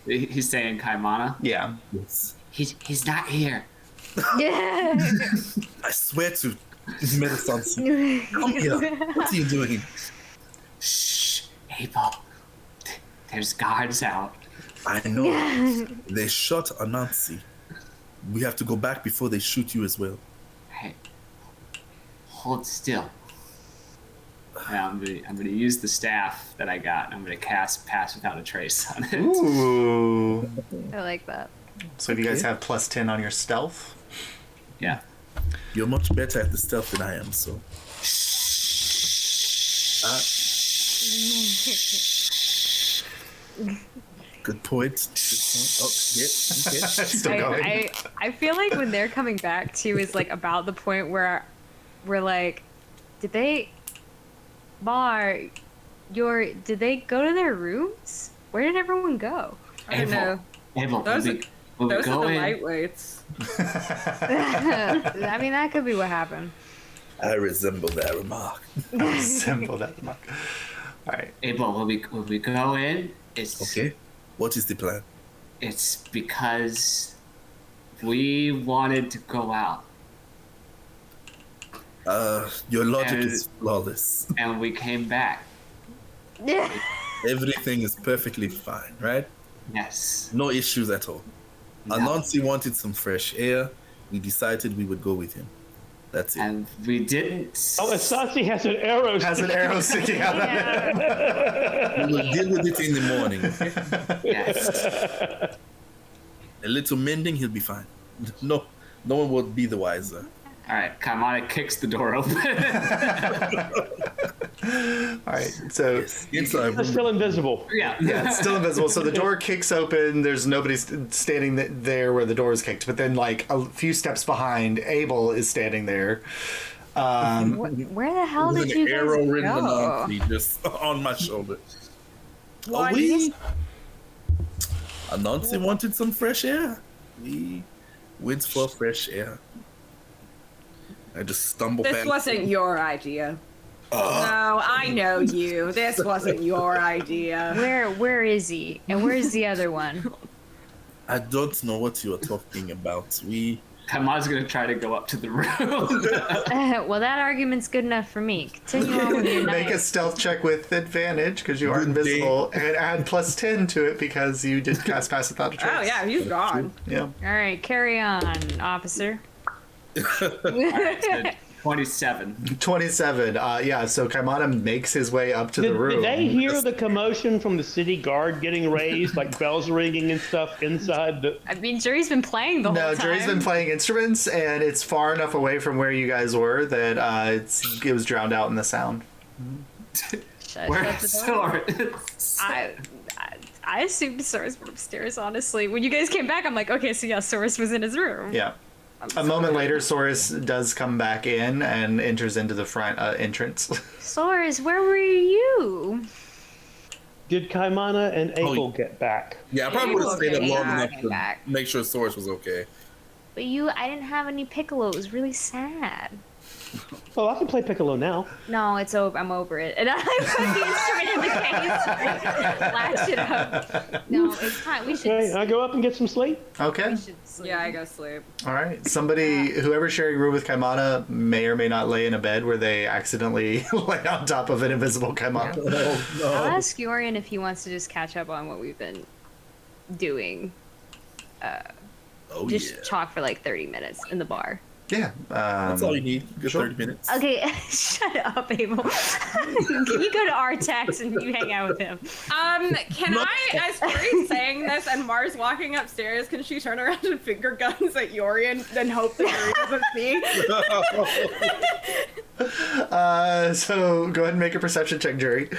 He's saying Kaimana? Yeah. Yes. He's not here. Yeah. I swear to Medicine. Come here. What are you doing? Shh, Abel. There's guards out. I know. They shot Anansi. We have to go back before they shoot you as well. Hey, hold still. I'm gonna use the staff that I got. I'm gonna cast Pass Without a Trace on it. Ooh. I like that. So if you guys have plus 10 on your stealth? Yeah. You're much better at the stealth than I am, so. Good point. Oh, yeah. Okay. Still going. I feel like when they're coming back too is about the point where we're like, did they go to their rooms? Where did everyone go? I don't know. Abel, Those are the in? lightweights. I mean, that could be what happened. I resemble that remark. All right. Abel, will we go in? Okay. What is the plan? It's because we wanted to go out. Your logic is flawless. And we came back. Everything is perfectly fine, right? Yes. No issues at all. No. Anansi wanted some fresh air. We decided we would go with him. That's it. And we didn't. Oh, Asasi has an arrow. Sticking out of it. We will deal with it in the morning. Yes. A little mending, he'll be fine. No one will be the wiser. All right. Kaimana kicks the door open. All right, so Inside. It's still invisible. Yeah. it's still invisible. So the door kicks open. There's nobody standing there where the door is kicked. But then, like a few steps behind, Abel is standing there. Where the hell There's did an you guys arrow written go? Anansi just on my shoulder. What? Anansi wanted some fresh air. We went for fresh air. I just stumbled This past. wasn't your idea. No, I know you. This wasn't your idea. Where is he? And where's the other one? I don't know what you are talking about. Kaimana's gonna try to go up to the room. Well, that argument's good enough for me. Continue on with your Make a night. stealth check with advantage because you are Good invisible, and add +10 to it because you did cast Pass Without a Trace. Oh yeah, he's gone. Yeah. All right, carry on, officer. Alright, so 27. 27. Yeah. So Kaimana makes his way up to the room. Did they hear the commotion from the city guard getting raised, like bells ringing and stuff inside the? I mean, Jerry's been playing the whole No, time. Jerry's been playing instruments, and it's far enough away from where you guys were that it was drowned out in the sound. Shut Where's the door. Soren? I assumed Soros went upstairs, honestly. When you guys came back, I'm like, okay, so yeah, Soros was in his room. Yeah. A moment later, Saurus does come back in and enters into the front entrance. Soros, where were you? Did Kaimana and Abel get back? Yeah, I probably would have stayed up Okay, long yeah, enough I came to back. make sure Source was okay. But I didn't have any Piccolo. It was really sad. Oh, I can play Piccolo now. No, it's over. I'm over it. And I put the instrument in the case, latch it up. No, it's fine. We should. Okay, I go up and get some sleep. Okay. We should sleep. Yeah, I go sleep. All right. Somebody, whoever's sharing room with Kaimana, may or may not lay in a bed where they accidentally lay on top of an invisible Kaimana. Oh, I'll ask Yorian if he wants to just catch up on what we've been doing. Oh, Just yeah. talk for like 30 minutes in the bar. Yeah. That's all you need. Good sure. 30 minutes. Okay, shut up, Abel. Can you go to Artax and you hang out with him? Can I, as Tori's saying this and Mars walking upstairs, can she turn around and finger guns at Yorian and hope that Yuri doesn't see? So go ahead and make a perception check, Jerry.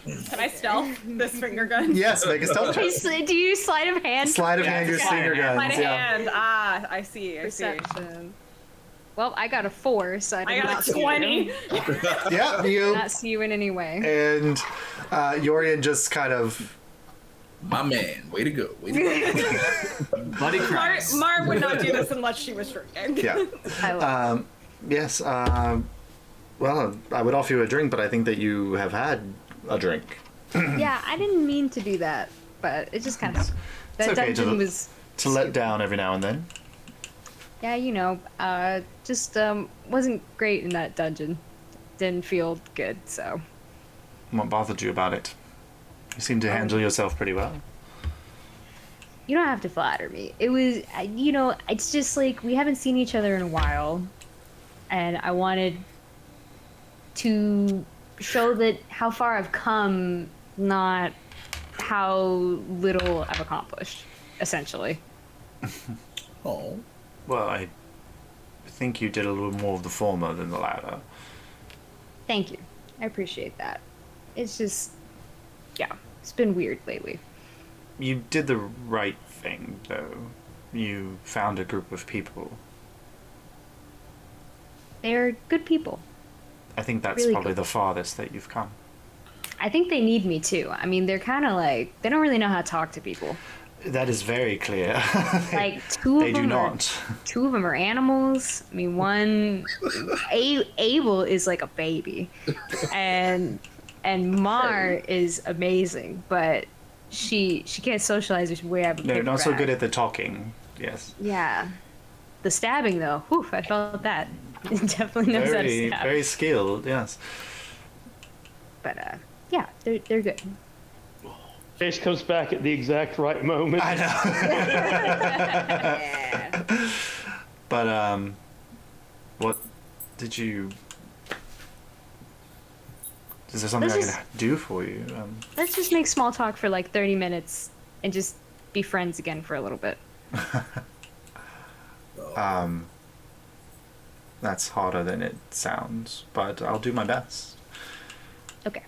Can I stealth this finger gun? Yes, make a stealth check. Do you sleight of hand? Sleight of hand your finger guns. Sleight of Yeah. hand. Ah, I see. I see. Perception. Well, I got a 4, so I did I not got a see 20. you. Yeah, you. Not see you in any way. And Yorian just kind of. My man, way to go. Way to go. Buddy cries. Mar would not do this unless she was drinking. Yeah. I love Yes. Well, I would offer you a drink, but I think that you have had a drink. Yeah, I didn't mean to do that, but it just kind of. That okay dungeon to- was. To let down every now and then. Yeah, just wasn't great in that dungeon. Didn't feel good, so. What bothered you about it? You seem to handle yourself pretty well. You don't have to flatter me. It was, it's just like we haven't seen each other in a while, and I wanted to show that how far I've come, not how little I've accomplished, essentially. Oh. Well, I think you did a little more of the former than the latter. Thank you. I appreciate that. It's just, yeah, it's been weird lately. You did the right thing, though. You found a group of people. They're good people. I think that's Really probably good. the farthest that you've come. I think they need me too. I mean, they're kind of like, they don't really know how to talk to people. That is very clear. Like, two They of do them not. Two of them are animals. I mean, one, Abel is like a baby, and Mar is amazing, but she can't socialize with way I No, not so good at the talking. Yes. Yeah, the stabbing though. Whew, I felt that. Definitely knows how to Very, stab. very skilled. Yes. But Yeah, they're good. Chase comes back at the exact right moment. I know. Yeah. But what did you? Is there something I can do for you? Let's just make small talk for like 30 minutes and just be friends again for a little bit. That's harder than it sounds, but I'll do my best. Okay.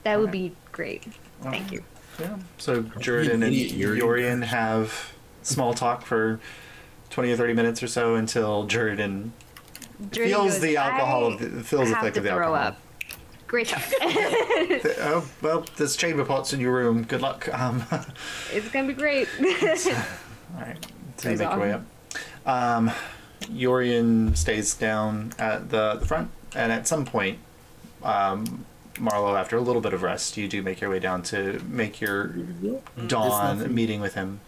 That would be great. Thank you. Yeah. So Jordan and Yorian have small talk for 20 or 30 minutes or so until Jordan feels the alcohol, feels the effect of the alcohol. Up. Great job. Oh, well, there's chamber pots in your room. Good luck. It's gonna be great. All right. So you make your way up. Yorian stays down at the front, and at some point, Marlo, after a little bit of rest, you do make your way down to make your dawn meeting with him.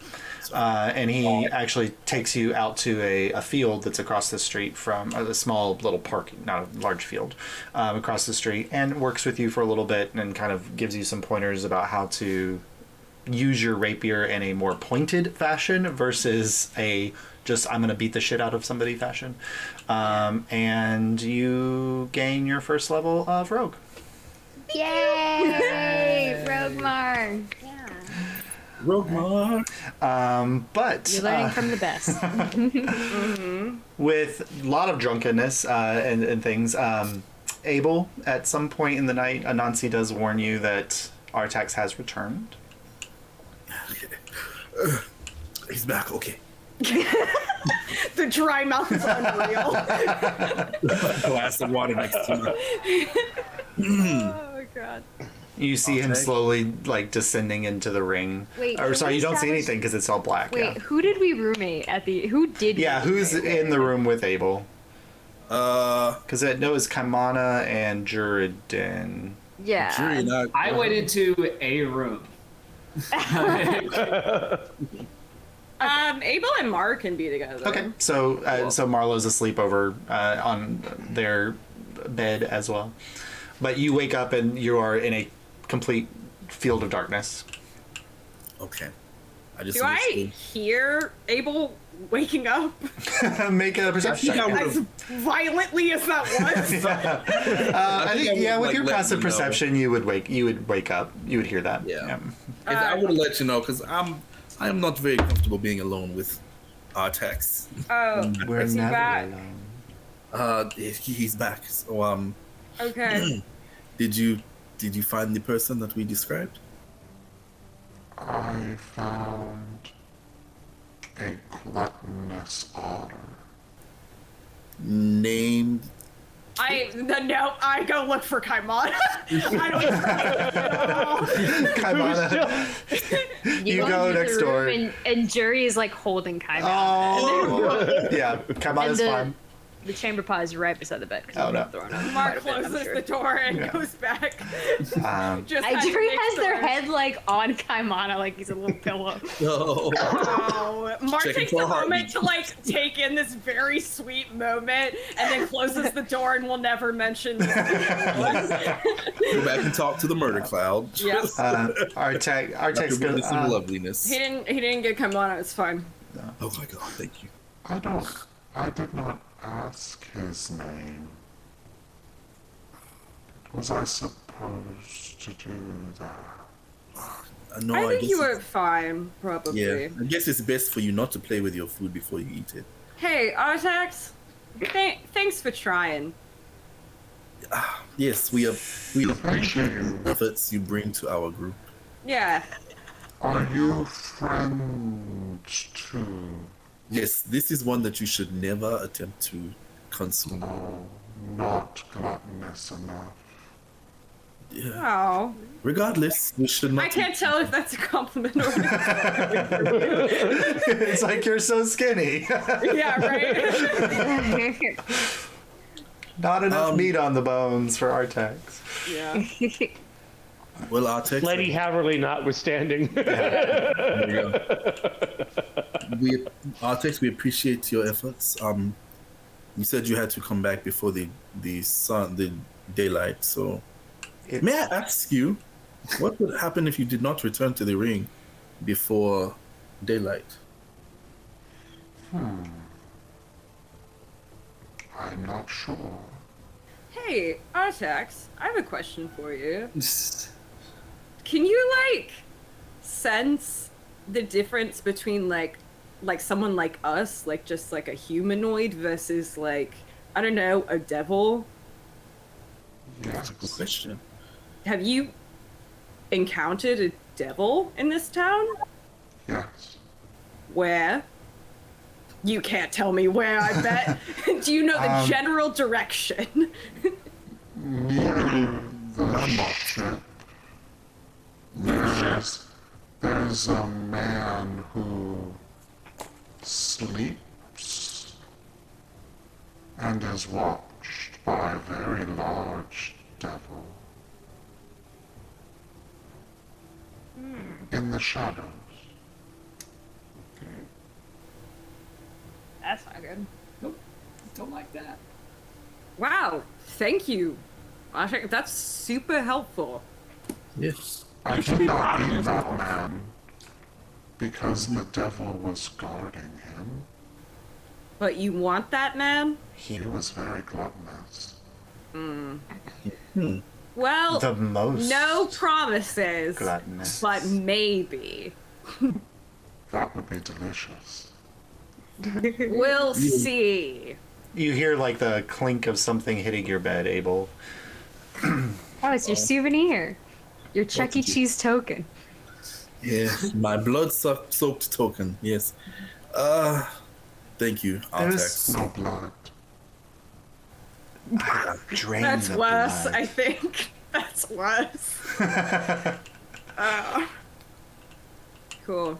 And he actually takes you out to a field that's across the street from a small little park, not a large field, across the street, and works with you for a little bit and kind of gives you some pointers about how to use your rapier in a more pointed fashion versus a just I'm going to beat the shit out of somebody fashion. And you gain your first level of rogue. Yay! Roguemar. Yeah. Roguemar. But You're learning from the best. with a lot of drunkenness and things, Abel, at some point in the night, Anansi does warn you that Artax has returned. He's back. Okay. The dry mouth is unreal. Glass of water next to me. Oh god. You see him slowly, like, descending into the ring. Wait, or sorry, you don't see establish- anything because it's all black. Wait, Yeah, who did we roommate at the? Who did? yeah, we who's roommate in the room with Abel? Uh, Because I know it's Kaimana and Juridan. Yeah. Jury not. I went into a room. Abel and Mar can be together. Okay, so so Marlo's asleep over on their bed as well, but you wake up and you are in a complete field of darkness. Okay. I just Do I hear Abel waking up Make a perception check. as violently as that was? I think I would, with your let passive you know. perception, you would wake up. You would hear that. Yeah. I would have let you know because I am not very comfortable being alone with Artax. Oh, We're is he never back? alone. He's back. So Okay. did you find the person that we described? I found a gluttonous otter. Named. No, I go look for Kaimana. I don't know. Kaimana, you walk go into next the door. room and Jury is like holding Kaimana. Oh, yeah, Kaimana's fine. The chamber pot is right beside the bed. Oh, no. Mark closes the door and Yeah. goes back. Just Jury has their head. head like on Kaimana, like he's a little pillow. No. Oh, Mark Checking takes for a a moment heartbeat. to like take in this very sweet moment, and then closes the door and will never mention. Go back and talk to the murder cloud. Yep. Artax After goes. witnessing loveliness. He didn't get Kaimana. It's fine. Oh my god, thank you. I did not ask his name. Was I supposed to do that? No, I think guess you it's- were fine, probably. Yeah, I guess it's best for you not to play with your food before you eat it. Hey, Artax, thanks for trying. Yes, we appreciate the efforts you bring to our group. Yeah. Are you friends too? Yes, this is one that you should never attempt to consume. No, not gluttonous enough. Yeah. Oh, Regardless, we should not. I can't tell if that's a compliment or It's like you're so skinny. yeah, right. Not enough meat on the bones for Artax. Yeah. Well, our text. Lady Haverly notwithstanding. There you go. Artex, we appreciate your efforts. You said you had to come back before the daylight, so May I ask you, what would happen if you did not return to the ring before daylight? I'm not sure. Hey, Artax, I have a question for you. Can you, like, sense the difference between, like someone like us, like, just, like, a humanoid versus, like, I don't know, a devil? That's a good question. Have you encountered a devil in this town? Yes. Where? You can't tell me where, I bet. Do you know the general direction? Near the ship, there's a man who sleeps and is watched by a very large devil in the shadows. That's not good. Nope. Don't like that. Wow, thank you. I think that's super helpful. Yes. I did not eat that man because the devil was guarding him. But you want that man? He was very gluttonous. Well, The most no promises, gluttonous. but maybe. That would be delicious. We'll see. You hear like the clink of something hitting your bed, Abel. Oh, it's your souvenir. Your Chuck E. Cheese token. Yes, my blood-soaked token. Yes. Thank you, Artax. No blood. Drain That's the worse, blood. I think. That's worse. Cool.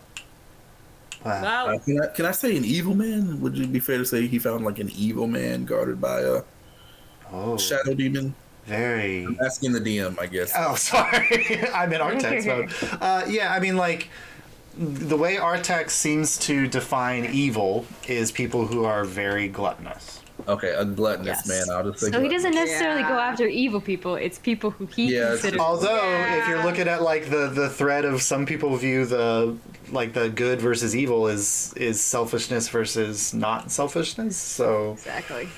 Wow. Well, Can I say an evil man? Would it be fair to say he found like an evil man guarded by a shadow demon? Very. I'm asking the DM, I guess. Oh, sorry. I'm in Artax mode. Yeah, I mean, like, the way Artax seems to define evil is people who are very gluttonous. Okay, a gluttonous man. I'll just say So he doesn't gluttonous. necessarily go after evil people. It's people who he considers. Although, if you're looking at like the thread of some people view the good versus evil is selfishness versus not selfishness. So exactly.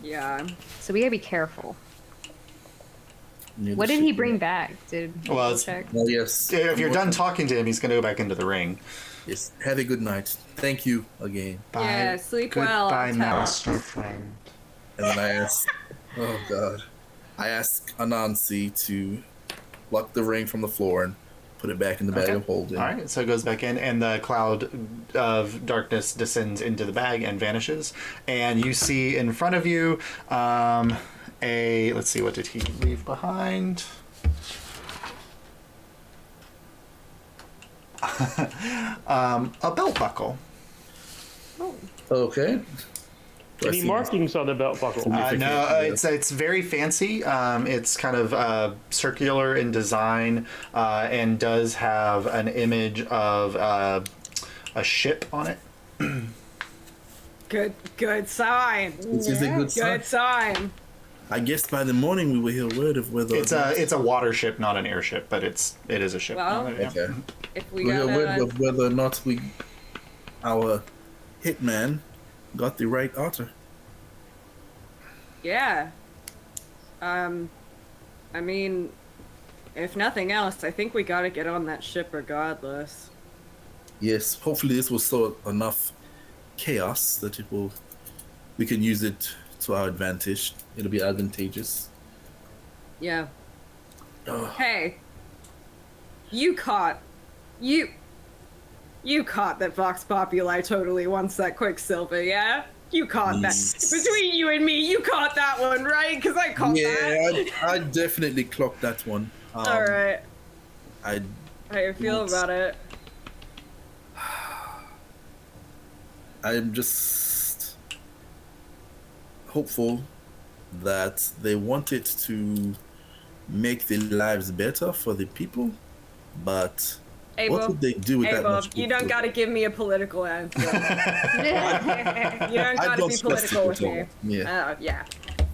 Yeah. So we gotta be careful. Near What the did he ship. bring back? Did Well, you check? Well, yes. if you're done talking to him, he's going to go back into the ring. Yes. Have a good night. Thank you again. Bye. Yeah, sleep well. Goodbye now. Master friend. And then I asked, oh god, I asked Anansi to pluck the ring from the floor and put it back in the bag of holding. All right, so it goes back in, and the cloud of darkness descends into the bag and vanishes. And you see in front of you let's see, what did he leave behind? A belt buckle. Okay. Do I Any see- markings on the belt buckle? No, it's very fancy. It's kind of circular in design, and does have an image of a ship on it. Good sign. This is a good sign. Good sign. I guess by the morning we will hear word of whether It's a water ship, not an airship, but it is a ship. Well, Yeah. Okay. If we We'll hear word got of whether or not our hitman got the right otter. yeah. I mean, if nothing else, I think we gotta get on that ship regardless. Yes, hopefully this will sow enough chaos that we can use it to our advantage. It'll be advantageous. Yeah. Ugh. Hey, you caught that Vox Populi totally wants that Quicksilver, yeah? You caught that. Between you and me, you caught that one, right? Because I caught that. Yeah, I definitely clocked that one. All right. I How you feel about it? I'm just hopeful that they want it to make the lives better for the people, but what would they do with that much you don't goodwill? gotta give me a political answer. You don't I gotta don't be trust political with people me. at all. Yeah.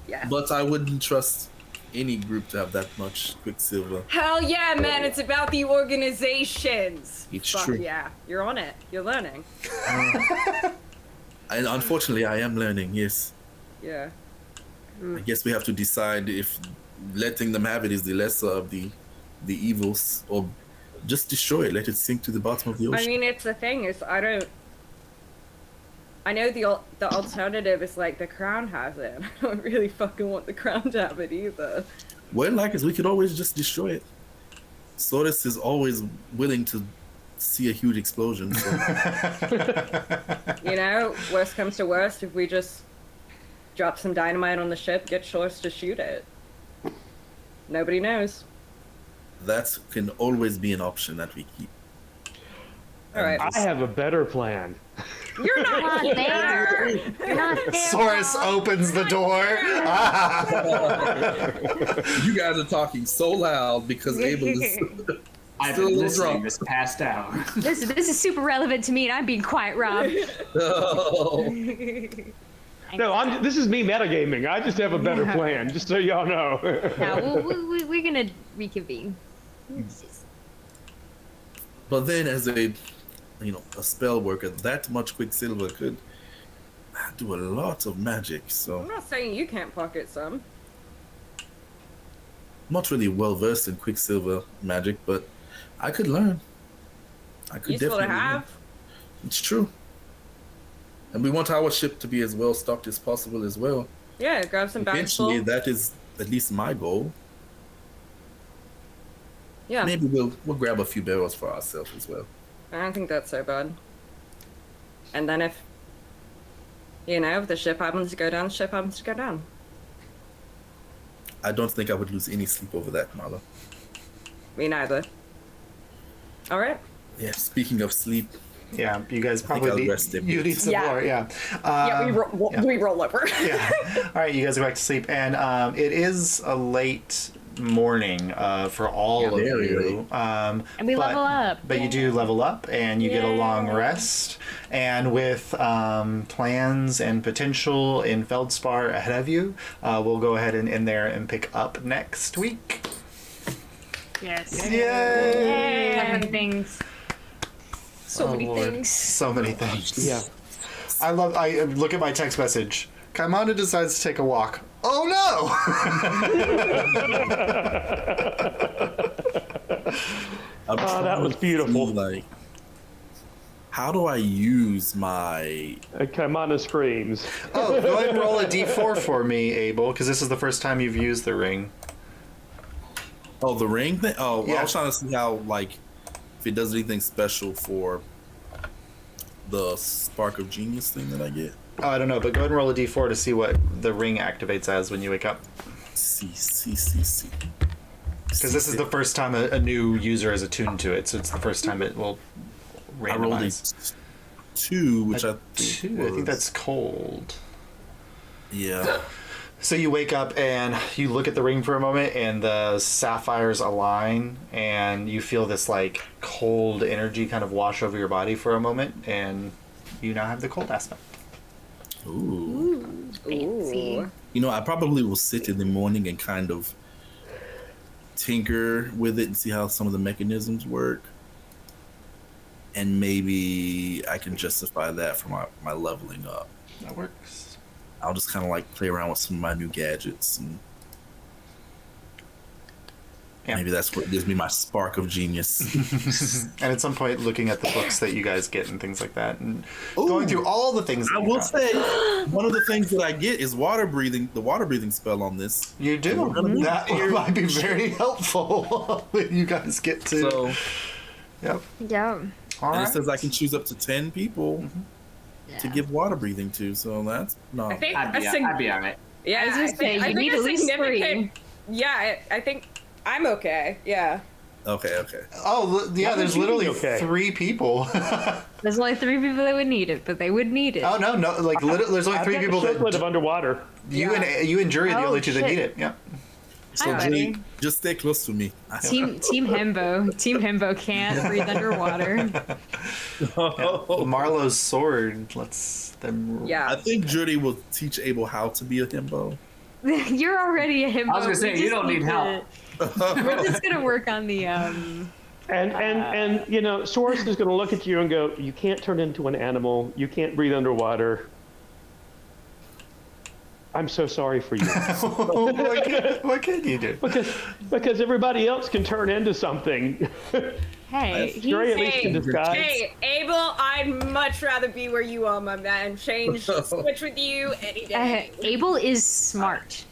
Yeah. But I wouldn't trust any group to have that much Quicksilver. Hell yeah, man! It's about the organizations. It's Fuck true. yeah, you're on it. You're learning. And unfortunately, I am learning. Yes. Yeah. I guess we have to decide if letting them have it is the lesser of the evils, or just destroy it, let it sink to the bottom of the ocean. I mean, it's the thing is, I know the alternative is like the crown has it. I don't really fucking want the crown to have it either. Well, like we could always just destroy it. Sordis is always willing to see a huge explosion. So. You know, worst comes to worst, if we just drop some dynamite on the ship, get Shores to shoot it. Nobody knows. That can always be an option that we keep. All right. I have a better plan. You're not there. You're not there. Source opens the door. You guys are talking so loud because Abel is I've still a been little listening drunk. this past hour. This is super relevant to me, and I'm being quiet, Rob. No. No, this is me metagaming. I just have a better plan, just so y'all know. Now we're gonna reconvene. But then, as a spell worker, that much Quicksilver could do a lot of magic. So I'm not saying you can't pocket some. I'm not really well versed in Quicksilver magic, but I could learn. I could Useful to definitely learn. have. It's true. And we want our ship to be as well stocked as possible as well. Yeah, grab some bags Eventually, full. that is at least my goal. Yeah, Maybe we'll grab a few barrels for ourselves as well. I don't think that's so bad. And then if the ship happens to go down, the ship happens to go down. I don't think I would lose any sleep over that, Marla. Me neither. All right. Yeah, speaking of sleep, Yeah, you guys I'll probably rest a bit. need some Yeah. more. Yeah. We roll over. Yeah. All right, you guys go back to sleep, and it is a late morning for all of very you. And we level up. But you do level up, and you get a long rest. And with plans and potential in Feldspar ahead of you, we'll go ahead and in there and pick up next week. Yes. Yay! So many things. So many Lord. things. So many things. Yeah. I look at my text message. Kaimana decides to take a walk. Oh no! I'm that was trying to beautiful. see, like, how do I use my? Kaimana screams. Oh, go ahead and roll a d4 for me, Abel, because this is the first time you've used the ring. Oh, the ring thing. Oh, well, Yeah. I was trying to see how, like, if it does anything special for the spark of genius thing that I get. Oh, I don't know, but go ahead and roll a d4 to see what the ring activates as when you wake up. See. Because this is the first time a new user is attuned to it, so it's the first time it will I rolled a randomize. 2, which I think that's cold. Yeah. So you wake up and you look at the ring for a moment, and the sapphires align, and you feel this like cold energy kind of wash over your body for a moment, and you now have the cold aspect. Ooh. Fancy. You know, I probably will sit in the morning and kind of tinker with it and see how some of the mechanisms work. And maybe I can justify that for my leveling up. That works. I'll just kind of like play around with some of my new gadgets, and maybe that's what gives me my spark of genius. And at some point, looking at the books that you guys get and things like that, and going through all the things that I you will got. say, one of the things that I get is water breathing. The water breathing spell on this. You do. We're gonna be That here. might be very helpful when you guys get to. So, Yep. Yeah. All and right. it says I can choose up to 10 people to give water breathing to. So that's no. I think I'd be all right. Yeah, I was gonna say, you I think need a at least significant. Yeah, I think I'm okay. Yeah. Okay. Oh, yeah. There's literally okay. 3 people. There's only 3 people that would need it, but they would need it. Oh no, like there's only I've 3 got people the shiplet of that underwater. you and Jury are the Oh, only 2 that shit. need it. Yeah. So Hi, Julie, buddy. just stay close to me. Team Hembo can't breathe underwater. Marlowe's sword lets them. I Yeah. think Judy will teach Abel how to be a himbo. You're already a himbo. I was gonna say, you don't need help. We're just gonna work on the And you know, Soros is going to look at you and go, "You can't turn into an animal. You can't breathe underwater. I'm so sorry for you." What can you do? Because everybody else can turn into something. Hey, You're at least in disguise. Hey, Abel, I'd much rather be where you are, my man. Switch with you any day. Abel is smart.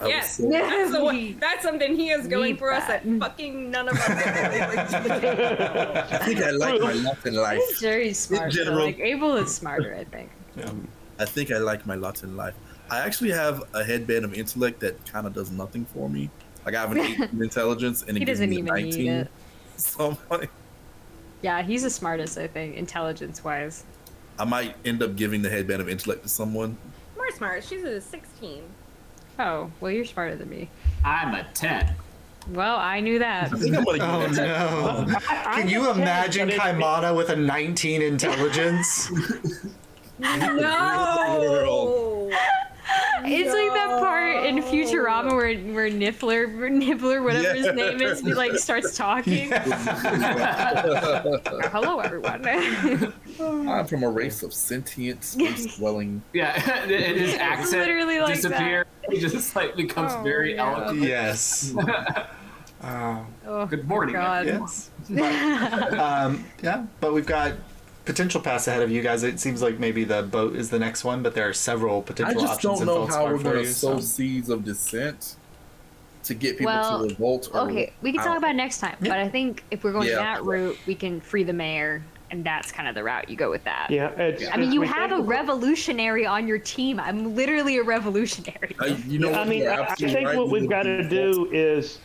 Yes, say- that's something he is going Read for us that that. fucking none of us. I think I like my lot in life. He's very smart. So, general. like Abel is smarter, I think. I think I like my lot in life. I actually have a headband of intellect that kind of does nothing for me. Like I have an 18 intelligence and it He gives doesn't me a even need 19. it. So I'm like, Yeah, he's the smartest, I think, intelligence-wise. I might end up giving the headband of intellect to someone. More smart. She's a 16. Oh, well, you're smarter than me. I'm a 10. Well, I knew that. I think I'm gonna give Oh that no! Can you imagine Kaimana with a 19 intelligence? No. It's like that part in Futurama where Nibbler, whatever his name is, he like starts talking. Hello, everyone. I'm from a race of sentient, space-dwelling. Yeah, and his accent literally like disappears. He just like becomes Oh, very yeah. eloquent. Yes. Oh, Good morning, God. Yes. Yeah, but we've got potential paths ahead of you guys. It seems like maybe the boat is the next one, but there are several I potential just options don't in know how Feldspar we're for gonna you. sow So. seeds of dissent to get people Well, to revolt. Or Okay, we can talk about it next time, but I think if we're going Yeah. that route, we can free the mayor, and that's kind of the route you go with that. Yeah, I mean, you have a revolutionary on your team. I'm literally a revolutionary. You know, I what, mean, you're I absolutely think right. what We we've would got to revolt. do is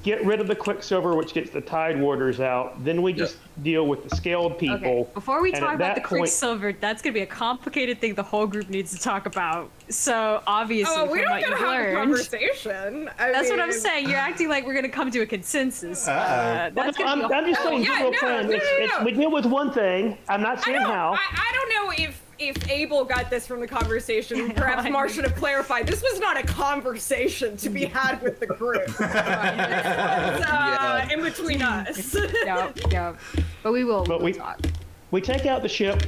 get rid of the Quicksilver, which gets the Tide Warders out. Then we just deal with the scaled people. Okay, before we And talk at about the that point- Quicksilver, that's going to be a complicated thing the whole group needs to talk about. So, obviously, Oh, we from don't what gotta you've have a learned... conversation. That's what I'm saying. You're acting like we're going to come to a consensus. That's Well, gonna be I'm just saying, yeah, general no, plan. no, It's, no. we deal with one thing. I'm not saying how. I don't know if Abel got this from the conversation. Perhaps Marsh should have clarified. This was not a conversation to be had with the group. This was in between us. Yep. But we will But we'll we- talk. We take out the ship,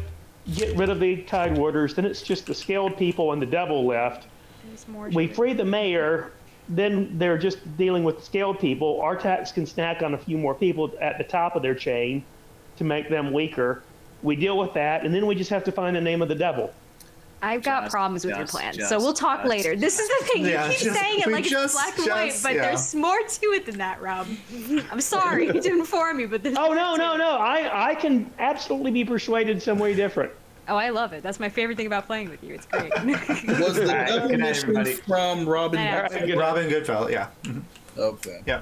get rid of the Tide Warders, then it's just the scaled people and the devil left. There's more We to it. free the mayor, then they're just dealing with the scaled people. Artax can snack on a few more people at the top of their chain to make them weaker. We deal with that, and then we just have to find the name of the devil. I've got Just- problems with your just- plan, just- so we'll talk just- later. This is the thing. Yeah, You keep just- saying it we like just- it's black and white, just- but yeah. there's more to it than that, Rob. I'm sorry to inform you, but this. Oh, no. I can absolutely be persuaded some way different. Oh, I love it. That's my favorite thing about playing with you. It's great. Was the devil Good night, mission everybody. from Robin? Yeah. Robin Goodfellow, yeah. Okay. Yeah.